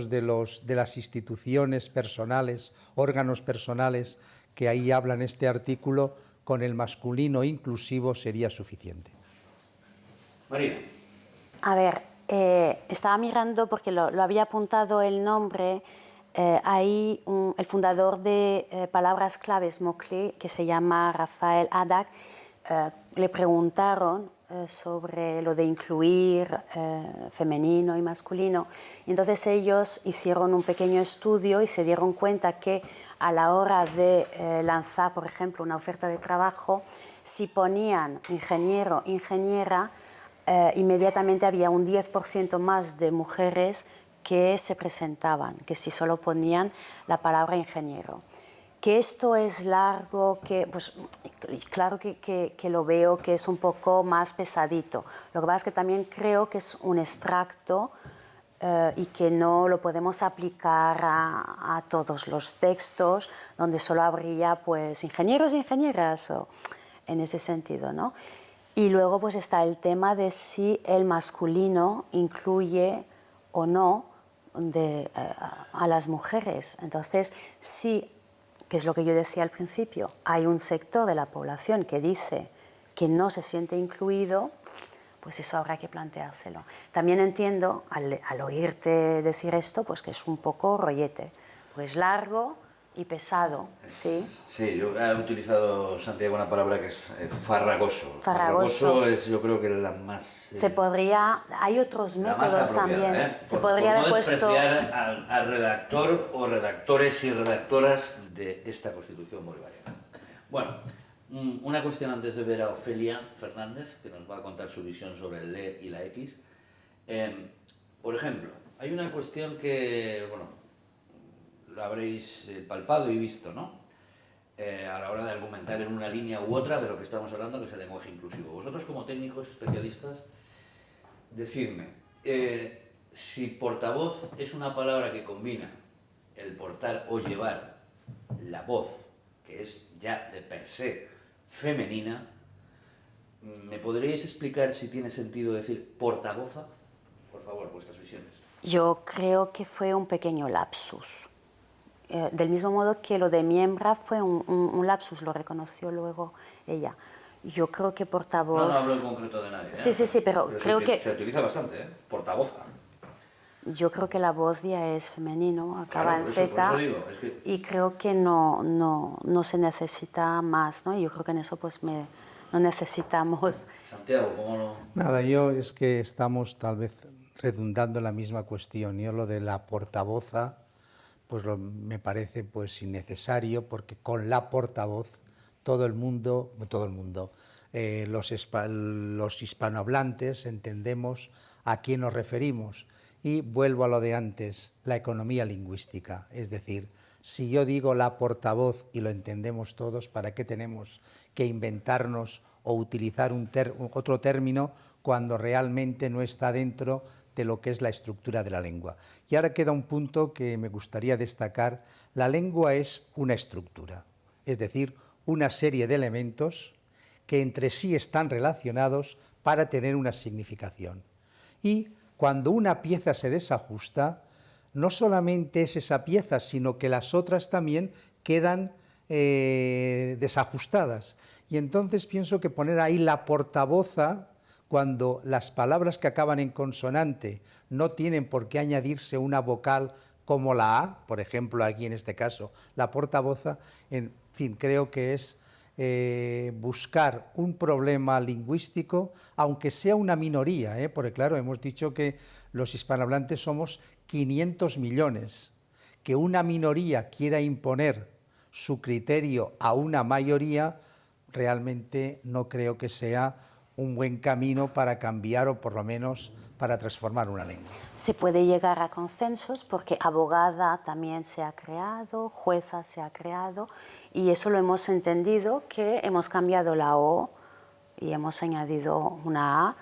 de las instituciones personales, órganos personales que ahí hablan este artículo, con el masculino inclusivo sería suficiente. Marina. A ver, estaba mirando porque lo había apuntado el nombre. Hay el fundador de Palabras Claves Mots-Clés, que se llama Rafael Haddad, le preguntaron sobre lo de incluir femenino y masculino. Y entonces ellos hicieron un pequeño estudio y se dieron cuenta que a la hora de lanzar, por ejemplo, una oferta de trabajo, si ponían ingeniero, ingeniera, inmediatamente había un 10% más de mujeres que se presentaban, que si solo ponían la palabra ingeniero. Que esto es largo, que pues claro que lo veo que es un poco más pesadito. Lo que pasa es que también creo que es un extracto y que no lo podemos aplicar a todos los textos donde solo habría pues ingenieros e ingenieras o en ese sentido, ¿no? Y luego pues está el tema de si el masculino incluye o no a las mujeres. Entonces, sí, que es lo que yo decía al principio, hay un sector de la población que dice que no se siente incluido, pues eso habrá que planteárselo. También entiendo, al oírte decir esto, pues que es un poco rollete, pues largo y pesado, ¿sí? Sí, yo he utilizado, Santiago, una palabra que es farragoso. Farragoso es, yo creo que la más... se podría, hay otros métodos también. Se podría haber puesto... al redactor o redactores y redactoras de esta Constitución bolivariana. Bueno, una cuestión antes de ver a Ofelia Fernández, que nos va a contar su visión sobre el E y la X. Por ejemplo, hay una cuestión que, bueno, lo habréis palpado y visto, ¿no? A la hora de argumentar en una línea u otra de lo que estamos hablando, que es el lenguaje inclusivo. Vosotros, como técnicos especialistas, decidme, si portavoz es una palabra que combina el portar o llevar la voz, que es ya de per se femenina, ¿me podríais explicar si tiene sentido decir portavoza? Por favor, vuestras visiones. Yo creo que fue un pequeño lapsus. Del mismo modo que lo de miembra fue un lapsus, lo reconoció luego ella. Yo creo que portavoz... No hablo en concreto de nadie. Sí, pero creo que... Se utiliza bastante, portavoza. Yo creo que la voz ya es femenino, acaba claro, en Z, por eso digo, es que... y creo que no se necesita más, ¿no? Yo creo que en eso pues no necesitamos... Santiago, ¿cómo no? Nada, yo es que estamos tal vez redundando en la misma cuestión. Yo lo de la portavoza, pues me parece pues innecesario, porque con la portavoz los hispanohablantes entendemos a quién nos referimos. Y vuelvo a lo de antes, la economía lingüística. Es decir, si yo digo la portavoz y lo entendemos todos, ¿para qué tenemos que inventarnos o utilizar otro término cuando realmente no está dentro de lo que es la estructura de la lengua? Y ahora queda un punto que me gustaría destacar. La lengua es una estructura, es decir, una serie de elementos que entre sí están relacionados para tener una significación. Y cuando una pieza se desajusta, no solamente es esa pieza, sino que las otras también quedan desajustadas. Y entonces pienso que poner ahí la portavoza, cuando las palabras que acaban en consonante no tienen por qué añadirse una vocal como la A, por ejemplo, aquí en este caso, la portavoza, en fin, creo que es buscar un problema lingüístico, aunque sea una minoría, porque claro, hemos dicho que los hispanohablantes somos 500 millones, que una minoría quiera imponer su criterio a una mayoría, realmente no creo que sea un buen camino para cambiar o por lo menos para transformar una lengua. Se puede llegar a consensos porque abogada también se ha creado, jueza se ha creado, y eso lo hemos entendido, que hemos cambiado la O y hemos añadido una A.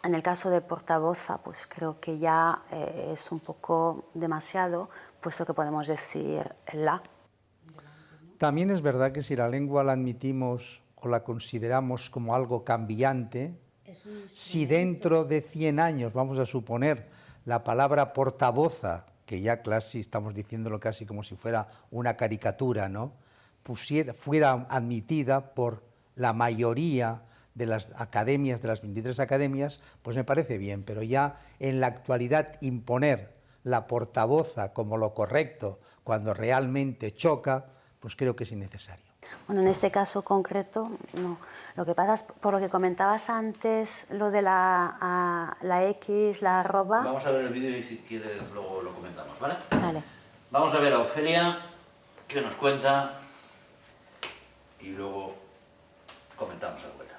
En el caso de portavoza, pues creo que ya es un poco demasiado, puesto que podemos decir la. También es verdad que si la lengua la admitimos o la consideramos como algo cambiante, si dentro de 100 años, vamos a suponer, la palabra portavoza, que ya casi estamos diciéndolo casi como si fuera una caricatura, ¿no?, fuera admitida por la mayoría de las academias, de las 23 academias, pues me parece bien, pero ya en la actualidad imponer la portavoza como lo correcto cuando realmente choca, pues creo que es innecesario. Bueno, en este caso concreto, no. Lo que pasa es, por lo que comentabas antes, lo de la X, la arroba... Vamos a ver el vídeo y si quieres luego lo comentamos, ¿vale? Vale. Vamos a ver a Ofelia, que nos cuenta, y luego comentamos a vuelta.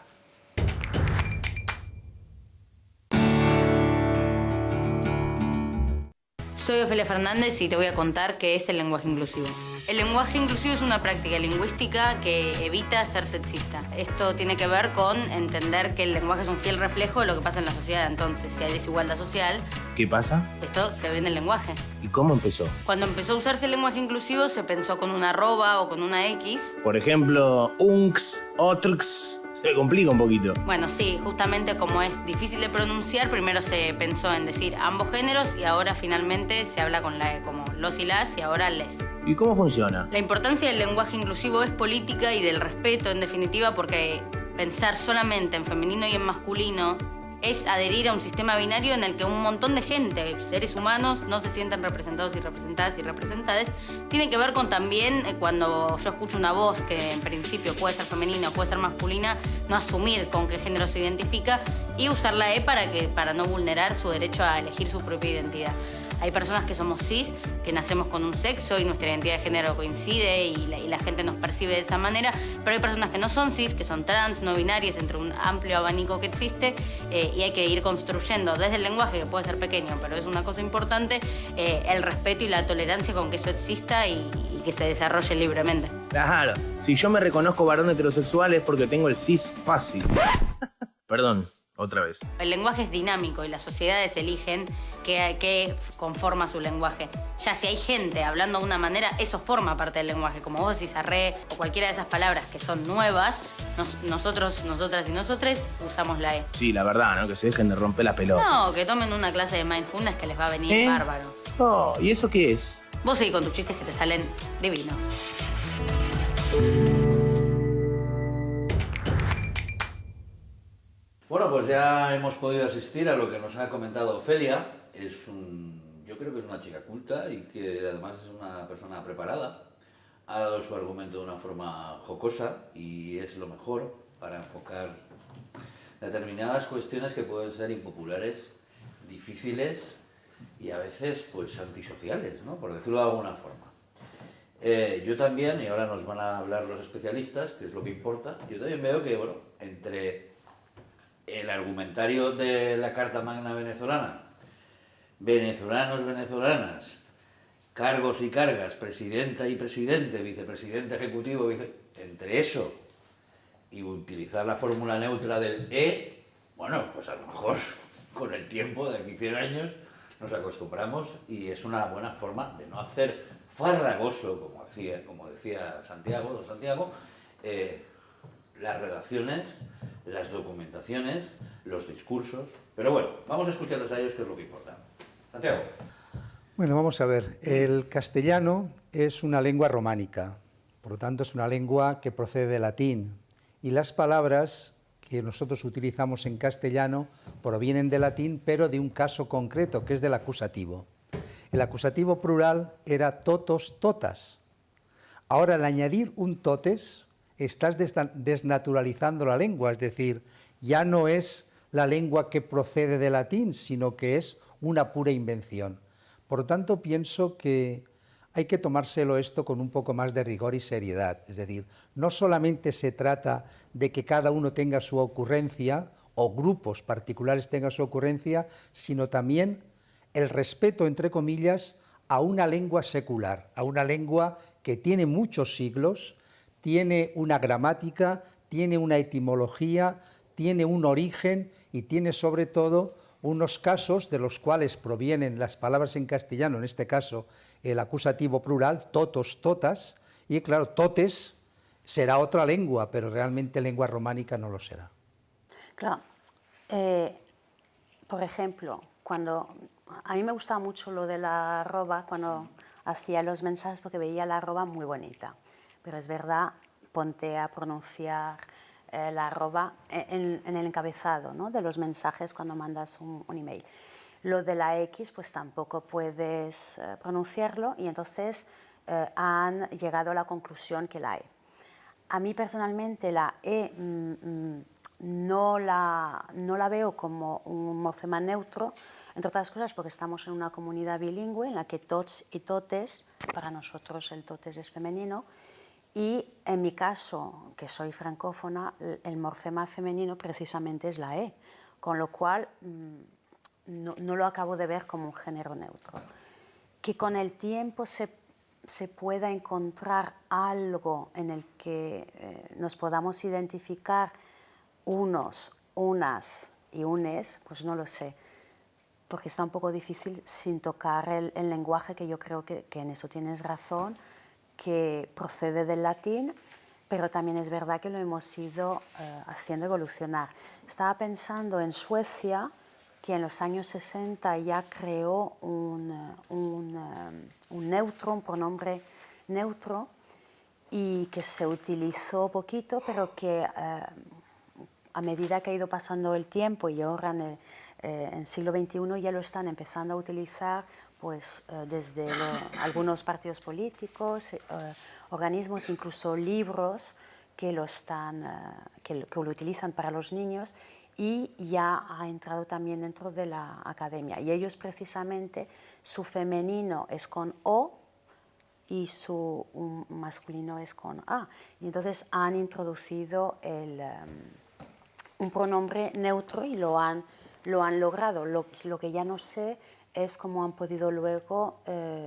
Soy Ofelia Fernández y te voy a contar qué es el lenguaje inclusivo. El lenguaje inclusivo es una práctica lingüística que evita ser sexista. Esto tiene que ver con entender que el lenguaje es un fiel reflejo de lo que pasa en la sociedad. Entonces, si hay desigualdad social, ¿Qué pasa? esto se ve en el lenguaje. ¿Y cómo empezó? Cuando empezó a usarse el lenguaje inclusivo, se pensó con una arroba o con una X. Por ejemplo, unx, otrx, se complica un poquito. Bueno, sí, justamente como es difícil de pronunciar, primero se pensó en decir ambos géneros y ahora finalmente se habla con la E, como los y las y ahora les. ¿Y cómo funciona? La importancia del lenguaje inclusivo es política y del respeto, en definitiva, porque pensar solamente en femenino y en masculino es adherir a un sistema binario en el que un montón de gente, seres humanos, no se sienten representados y representadas y representades. Tiene que ver con también cuando yo escucho una voz que en principio puede ser femenina o puede ser masculina, no asumir con qué género se identifica y usar la E para no vulnerar su derecho a elegir su propia identidad. Hay personas que somos cis, que nacemos con un sexo y nuestra identidad de género coincide y la gente nos percibe de esa manera, pero hay personas que no son cis, que son trans, no binarias, entre un amplio abanico que existe y hay que ir construyendo desde el lenguaje, que puede ser pequeño, pero es una cosa importante, el respeto y la tolerancia con que eso exista y que se desarrolle libremente. Claro, si yo me reconozco varón heterosexual es porque tengo el cis fácil. Perdón. Otra vez. El lenguaje es dinámico y las sociedades eligen qué conforma su lenguaje. Ya si hay gente hablando de una manera, eso forma parte del lenguaje. Como vos decís, arre o cualquiera de esas palabras que son nuevas, nosotros, nosotras y nosotres usamos la E. Sí, la verdad, ¿no? Que se dejen de romper la pelota. No, que tomen una clase de mindfulness que les va a venir bárbaro. Oh, ¿y eso qué es? Vos seguís con tus chistes que te salen divinos. Bueno, pues ya hemos podido asistir a lo que nos ha comentado Ofelia. Yo creo que es una chica culta y que además es una persona preparada. Ha dado su argumento de una forma jocosa y es lo mejor para enfocar determinadas cuestiones que pueden ser impopulares, difíciles y a veces pues antisociales, ¿no? Por decirlo de alguna forma. Yo también, y ahora nos van a hablar los especialistas, que es lo que importa, yo también veo que, bueno, entre el argumentario de la Carta Magna venezolana, venezolanos, venezolanas, cargos y cargas, presidenta y presidente, vicepresidente ejecutivo, entre eso y utilizar la fórmula neutra del E, bueno, pues a lo mejor con el tiempo, de aquí 100 años, nos acostumbramos y es una buena forma de no hacer farragoso, como decía Santiago, don Santiago, las redacciones, las documentaciones, los discursos. Pero bueno, vamos a escucharlos a ellos, que es lo que importa. Santiago. Bueno, vamos a ver. El castellano es una lengua románica, por lo tanto es una lengua que procede del latín. Y las palabras que nosotros utilizamos en castellano provienen del latín, pero de un caso concreto, que es del acusativo. El acusativo plural era totos, totas. Ahora, al añadir un totes, estás desnaturalizando la lengua, es decir, ya no es la lengua que procede del latín, sino que es una pura invención. Por lo tanto, pienso que hay que tomárselo esto con un poco más de rigor y seriedad. Es decir, no solamente se trata de que cada uno tenga su ocurrencia, o grupos particulares tengan su ocurrencia, sino también el respeto, entre comillas, a una lengua secular, a una lengua que tiene muchos siglos, tiene una gramática, tiene una etimología, tiene un origen y tiene sobre todo unos casos de los cuales provienen las palabras en castellano, en este caso el acusativo plural, totos, totas, y claro, totes será otra lengua, pero realmente lengua románica no lo será. Claro, por ejemplo, a mí me gustaba mucho lo de la arroba cuando hacía los mensajes porque veía la arroba muy bonita. Pero es verdad, ponte a pronunciar la arroba en el encabezado, ¿no?, de los mensajes cuando mandas un email. Lo de la X, pues tampoco puedes pronunciarlo y entonces han llegado a la conclusión que la E. a mí personalmente la E no la veo como un morfema neutro, entre otras cosas porque estamos en una comunidad bilingüe en la que tots y totes, para nosotros el totes es femenino, y en mi caso, que soy francófona, el morfema femenino precisamente es la E, con lo cual no lo acabo de ver como un género neutro. Que con el tiempo se pueda encontrar algo en el que nos podamos identificar unos, unas y unes, pues no lo sé, porque está un poco difícil sin tocar el lenguaje, que yo creo que en eso tienes razón, que procede del latín, pero también es verdad que lo hemos ido haciendo evolucionar. Estaba pensando en Suecia, que en los años 60 ya creó un neutro, un pronombre neutro, y que se utilizó poquito, pero que a medida que ha ido pasando el tiempo y ahora en el siglo XXI ya lo están empezando a utilizar pues, desde algunos partidos políticos, organismos, incluso libros que lo utilizan para los niños, y ya ha entrado también dentro de la academia. Y ellos precisamente, su femenino es con O y su masculino es con A. Y entonces han introducido un pronombre neutro y lo han logrado. Lo que ya no sé es cómo han podido luego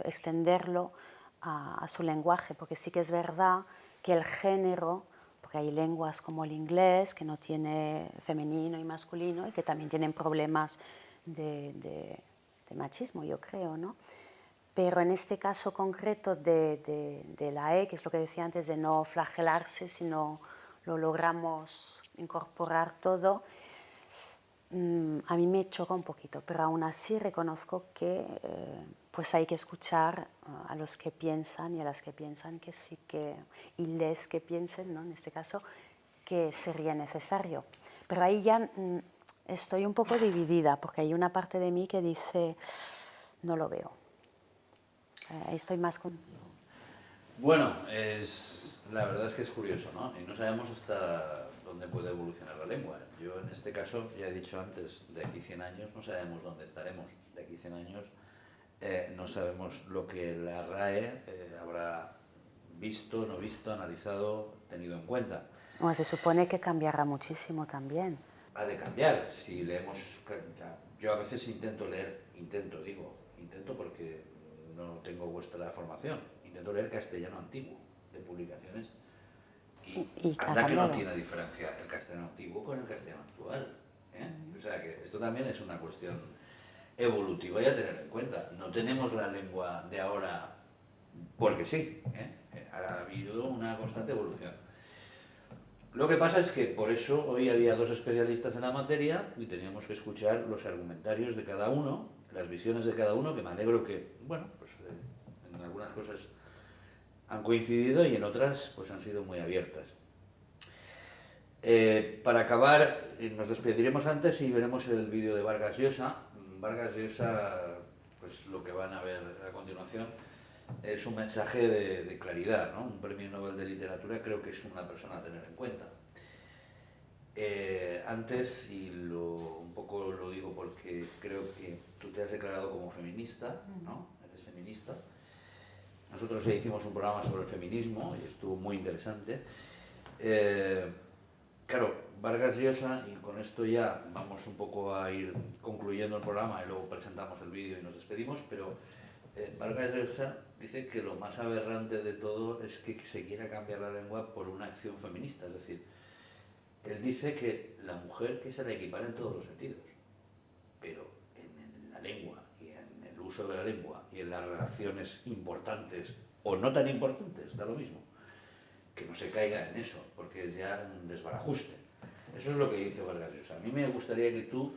extenderlo a su lenguaje, porque sí que es verdad que el género, porque hay lenguas como el inglés que no tiene femenino y masculino y que también tienen problemas de machismo, yo creo, ¿no? Pero en este caso concreto de la E, que es lo que decía antes, de no flagelarse, sino lo logramos incorporar todo, a mí me choca un poquito, pero aún así reconozco que pues hay que escuchar a los que piensan y a las que piensan que sí que, y les que piensen, ¿no? En este caso, que sería necesario. Pero ahí ya estoy un poco dividida, porque hay una parte de mí que dice, no lo veo. Estoy más con... Bueno, la verdad es que es curioso, ¿no? Y no sabemos hasta dónde puede evolucionar la lengua. Yo en este caso, ya he dicho antes, de aquí 100 años no sabemos dónde estaremos. De aquí 100 años no sabemos lo que la RAE habrá visto, no visto, analizado, tenido en cuenta. Bueno, se supone que cambiará muchísimo también. Ha de cambiar. Si leemos... Yo a veces intento porque no tengo vuestra formación, intento leer castellano antiguo de publicaciones y anda que no tiene diferencia el castellano antiguo con el castellano actual, ¿eh? O sea que esto también es una cuestión evolutiva y a tener en cuenta. No tenemos la lengua de ahora porque sí, ¿eh? Ha habido una constante evolución. Lo que pasa es que por eso hoy había dos especialistas en la materia y teníamos que escuchar los argumentarios de cada uno, las visiones de cada uno, que me alegro que, bueno, pues en algunas cosas han coincidido y en otras pues han sido muy abiertas. Para acabar, nos despediremos antes y veremos el vídeo de Vargas Llosa. Vargas Llosa, pues lo que van a ver a continuación es un mensaje de claridad, ¿no? Un premio Nobel de Literatura creo que es una persona a tener en cuenta. Antes, y un poco lo digo porque creo que tú te has declarado como feminista, ¿no? Eres feminista. Nosotros ya hicimos un programa sobre el feminismo y estuvo muy interesante. Claro, Vargas Llosa, y con esto ya vamos un poco a ir concluyendo el programa y luego presentamos el vídeo y nos despedimos, pero Vargas Llosa dice que lo más aberrante de todo es que se quiera cambiar la lengua por una acción feminista, es decir, él dice que la mujer que se la equipara en todos los sentidos, pero en la lengua y en el uso de la lengua y en las relaciones importantes o no tan importantes, da lo mismo, que no se caiga en eso, porque es ya un desbarajuste. Eso es lo que dice Vargas Llosa. A mí me gustaría que tú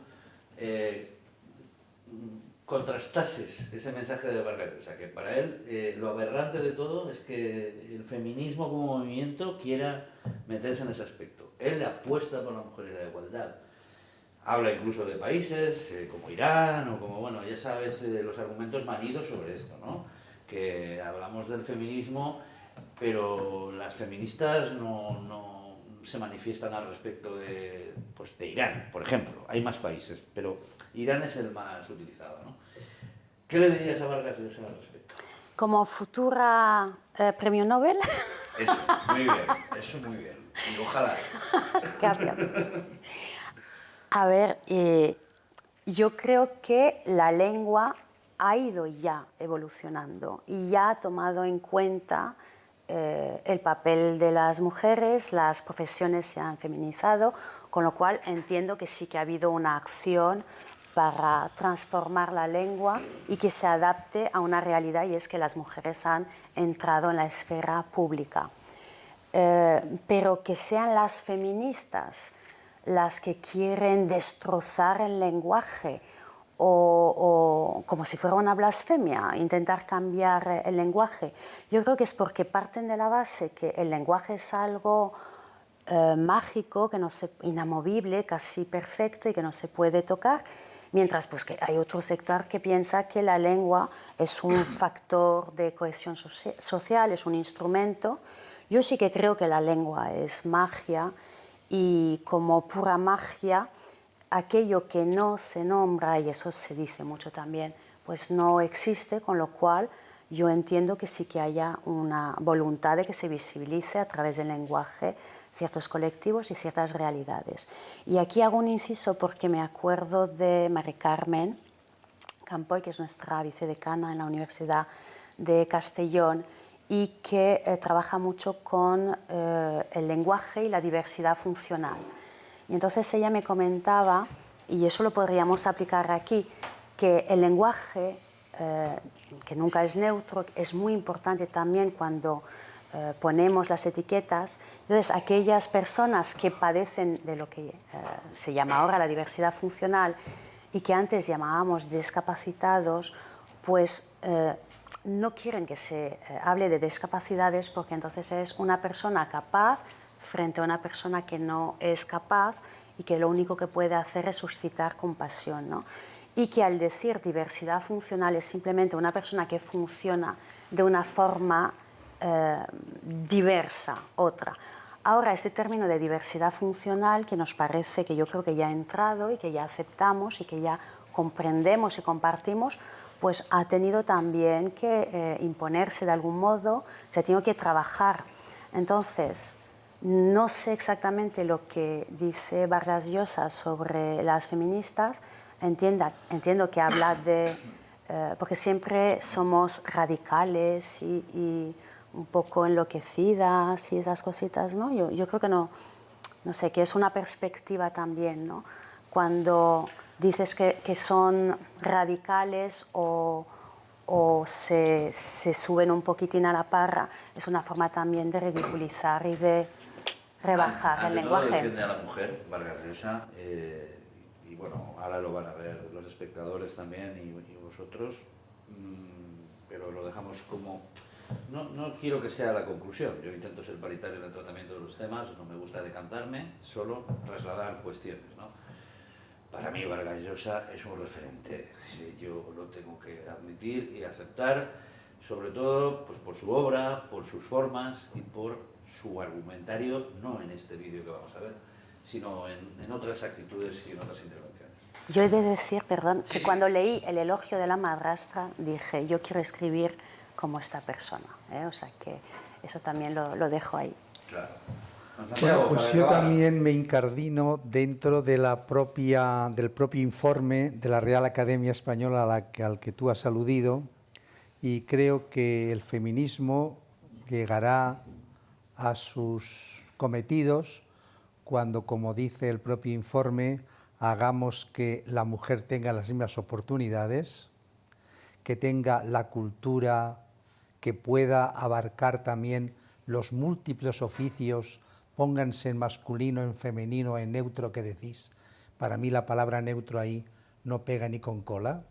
contrastases ese mensaje de Vargas Llosa, que para él lo aberrante de todo es que el feminismo como movimiento quiera meterse en ese aspecto. Él apuesta por la mujer y la igualdad. Habla incluso de países como Irán o como, bueno, ya sabes, los argumentos manidos sobre esto, ¿no? Que hablamos del feminismo pero las feministas no se manifiestan al respecto de Irán, por ejemplo. Hay más países, pero Irán es el más utilizado, ¿no? ¿Qué le dirías a Vargas Llosa al respecto? Como futura premio Nobel. Eso, muy bien, eso muy bien. Y ojalá. Gracias. A ver, yo creo que la lengua ha ido ya evolucionando y ya ha tomado en cuenta el papel de las mujeres, las profesiones se han feminizado, con lo cual entiendo que sí que ha habido una acción para transformar la lengua y que se adapte a una realidad, y es que las mujeres han entrado en la esfera pública. Pero que sean las feministas las que quieren destrozar el lenguaje o como si fuera una blasfemia, intentar cambiar el lenguaje. Yo creo que es porque parten de la base que el lenguaje es algo mágico, que inamovible, casi perfecto y que no se puede tocar, mientras pues, que hay otro sector que piensa que la lengua es un factor de cohesión social, es un instrumento. Yo sí que creo que la lengua es magia y como pura magia, aquello que no se nombra, y eso se dice mucho también, pues no existe, con lo cual yo entiendo que sí que haya una voluntad de que se visibilice a través del lenguaje ciertos colectivos y ciertas realidades. Y aquí hago un inciso porque me acuerdo de Mari Carmen Campoy, que es nuestra vicedecana en la Universidad de Castellón y que trabaja mucho con el lenguaje y la diversidad funcional. Y entonces ella me comentaba, y eso lo podríamos aplicar aquí, que el lenguaje, que nunca es neutro, es muy importante también cuando ponemos las etiquetas. Entonces, aquellas personas que padecen de lo que se llama ahora la diversidad funcional y que antes llamábamos discapacitados, pues no quieren que se hable de discapacidades porque entonces es una persona capaz frente a una persona que no es capaz y que lo único que puede hacer es suscitar compasión, ¿no? Y que al decir diversidad funcional es simplemente una persona que funciona de una forma diversa, otra. Ahora, ese término de diversidad funcional que nos parece, que yo creo que ya ha entrado y que ya aceptamos y que ya comprendemos y compartimos, pues ha tenido también que imponerse de algún modo, se ha tenido que trabajar. Entonces, no sé exactamente lo que dice Vargas Llosa sobre las feministas, entiendo que habla de... porque siempre somos radicales y un poco enloquecidas y esas cositas, ¿no? Yo creo que no sé, que es una perspectiva también, ¿no? Cuando dices que son radicales o se suben un poquitín a la parra, es una forma también de ridiculizar y de rebajar el lenguaje. Defiende a la mujer, Vargas Llosa, y bueno, ahora lo van a ver los espectadores también y vosotros, pero lo dejamos como... No quiero que sea la conclusión, yo intento ser paritario en el tratamiento de los temas, no me gusta decantarme, solo trasladar cuestiones, ¿no? Para mí Vargas Llosa es un referente, yo lo tengo que admitir y aceptar, sobre todo pues, por su obra, por sus formas y por su argumentario, no en este vídeo que vamos a ver, sino en otras actitudes y en otras intervenciones. Yo he de decir, perdón, que cuando leí El elogio de la madrastra dije, yo quiero escribir como esta persona, o sea que eso también lo dejo ahí. Claro. Bueno, pues yo también me incardino dentro de del propio informe de la Real Academia Española al que tú has aludido, y creo que el feminismo llegará a sus cometidos cuando, como dice el propio informe, hagamos que la mujer tenga las mismas oportunidades, que tenga la cultura, que pueda abarcar también los múltiples oficios, pónganse en masculino, en femenino, en neutro que decís. Para mí la palabra neutro ahí no pega ni con cola,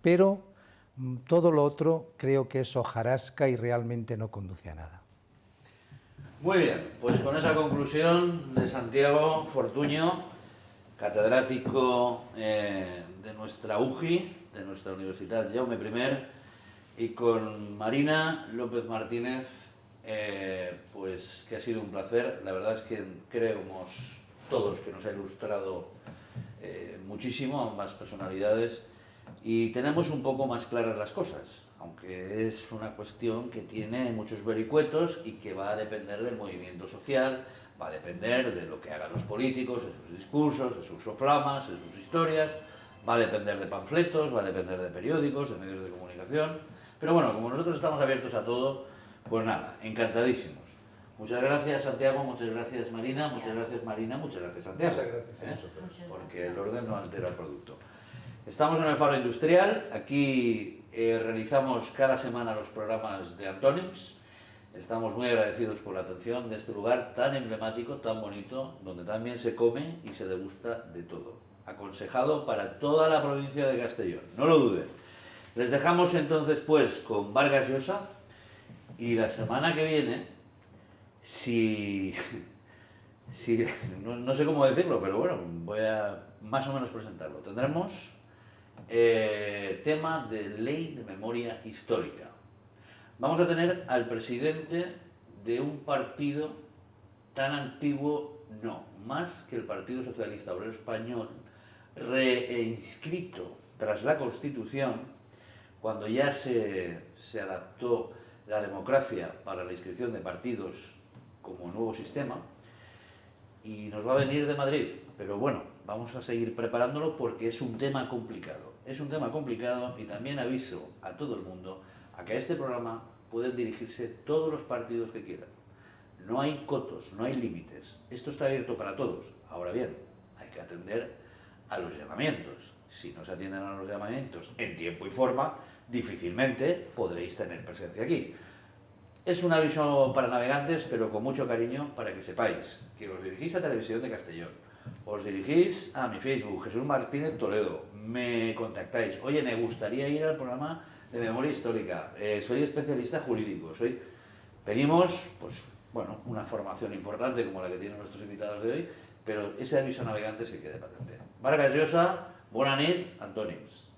pero todo lo otro creo que es hojarasca y realmente no conduce a nada. Muy bien, pues con esa conclusión de Santiago Fortuño, catedrático de nuestra UJI, de nuestra Universidad Jaume I, y con Marina López Martínez, pues que ha sido un placer. La verdad es que creemos todos que nos ha ilustrado muchísimo, ambas personalidades, y tenemos un poco más claras las cosas, aunque es una cuestión que tiene muchos vericuetos y que va a depender del movimiento social, va a depender de lo que hagan los políticos, de sus discursos, de sus soflamas, de sus historias, va a depender de panfletos, va a depender de periódicos, de medios de comunicación. Pero bueno, como nosotros estamos abiertos a todo, pues nada, encantadísimos. Muchas gracias, Santiago, muchas gracias, Marina, muchas gracias, Marina, muchas gracias, Santiago. Muchas gracias a nosotros. Porque el orden no altera el producto. Estamos en el Faro Industrial, aquí realizamos cada semana los programas de Antonims. Estamos muy agradecidos por la atención de este lugar tan emblemático, tan bonito, donde también se come y se degusta de todo. Aconsejado para toda la provincia de Castellón, no lo duden. Les dejamos entonces pues con Vargas Llosa, y la semana que viene, no sé cómo decirlo, pero bueno, voy a más o menos presentarlo. Tendremos tema de ley de memoria histórica. Vamos a tener al presidente de un partido tan antiguo, no, más que el Partido Socialista Obrero Español, reinscrito tras la Constitución, cuando ya se adaptó la democracia para la inscripción de partidos como nuevo sistema, y nos va a venir de Madrid, pero bueno, vamos a seguir preparándolo porque es un tema complicado. Es un tema complicado, y también aviso a todo el mundo a que a este programa pueden dirigirse todos los partidos que quieran. No hay cotos, no hay límites. Esto está abierto para todos. Ahora bien, hay que atender a los llamamientos. Si no se atienden a los llamamientos en tiempo y forma, difícilmente podréis tener presencia aquí. Es un aviso para navegantes, pero con mucho cariño, para que sepáis que os dirigís a Televisión de Castellón, os dirigís a mi Facebook, Jesús Martínez Toledo, me contactáis, oye, me gustaría ir al programa de memoria histórica, soy especialista jurídico, pedimos, pues, bueno, una formación importante como la que tienen nuestros invitados de hoy, pero ese aviso a navegantes que quede patente. Vargas Llosa, bona nit, Antonims.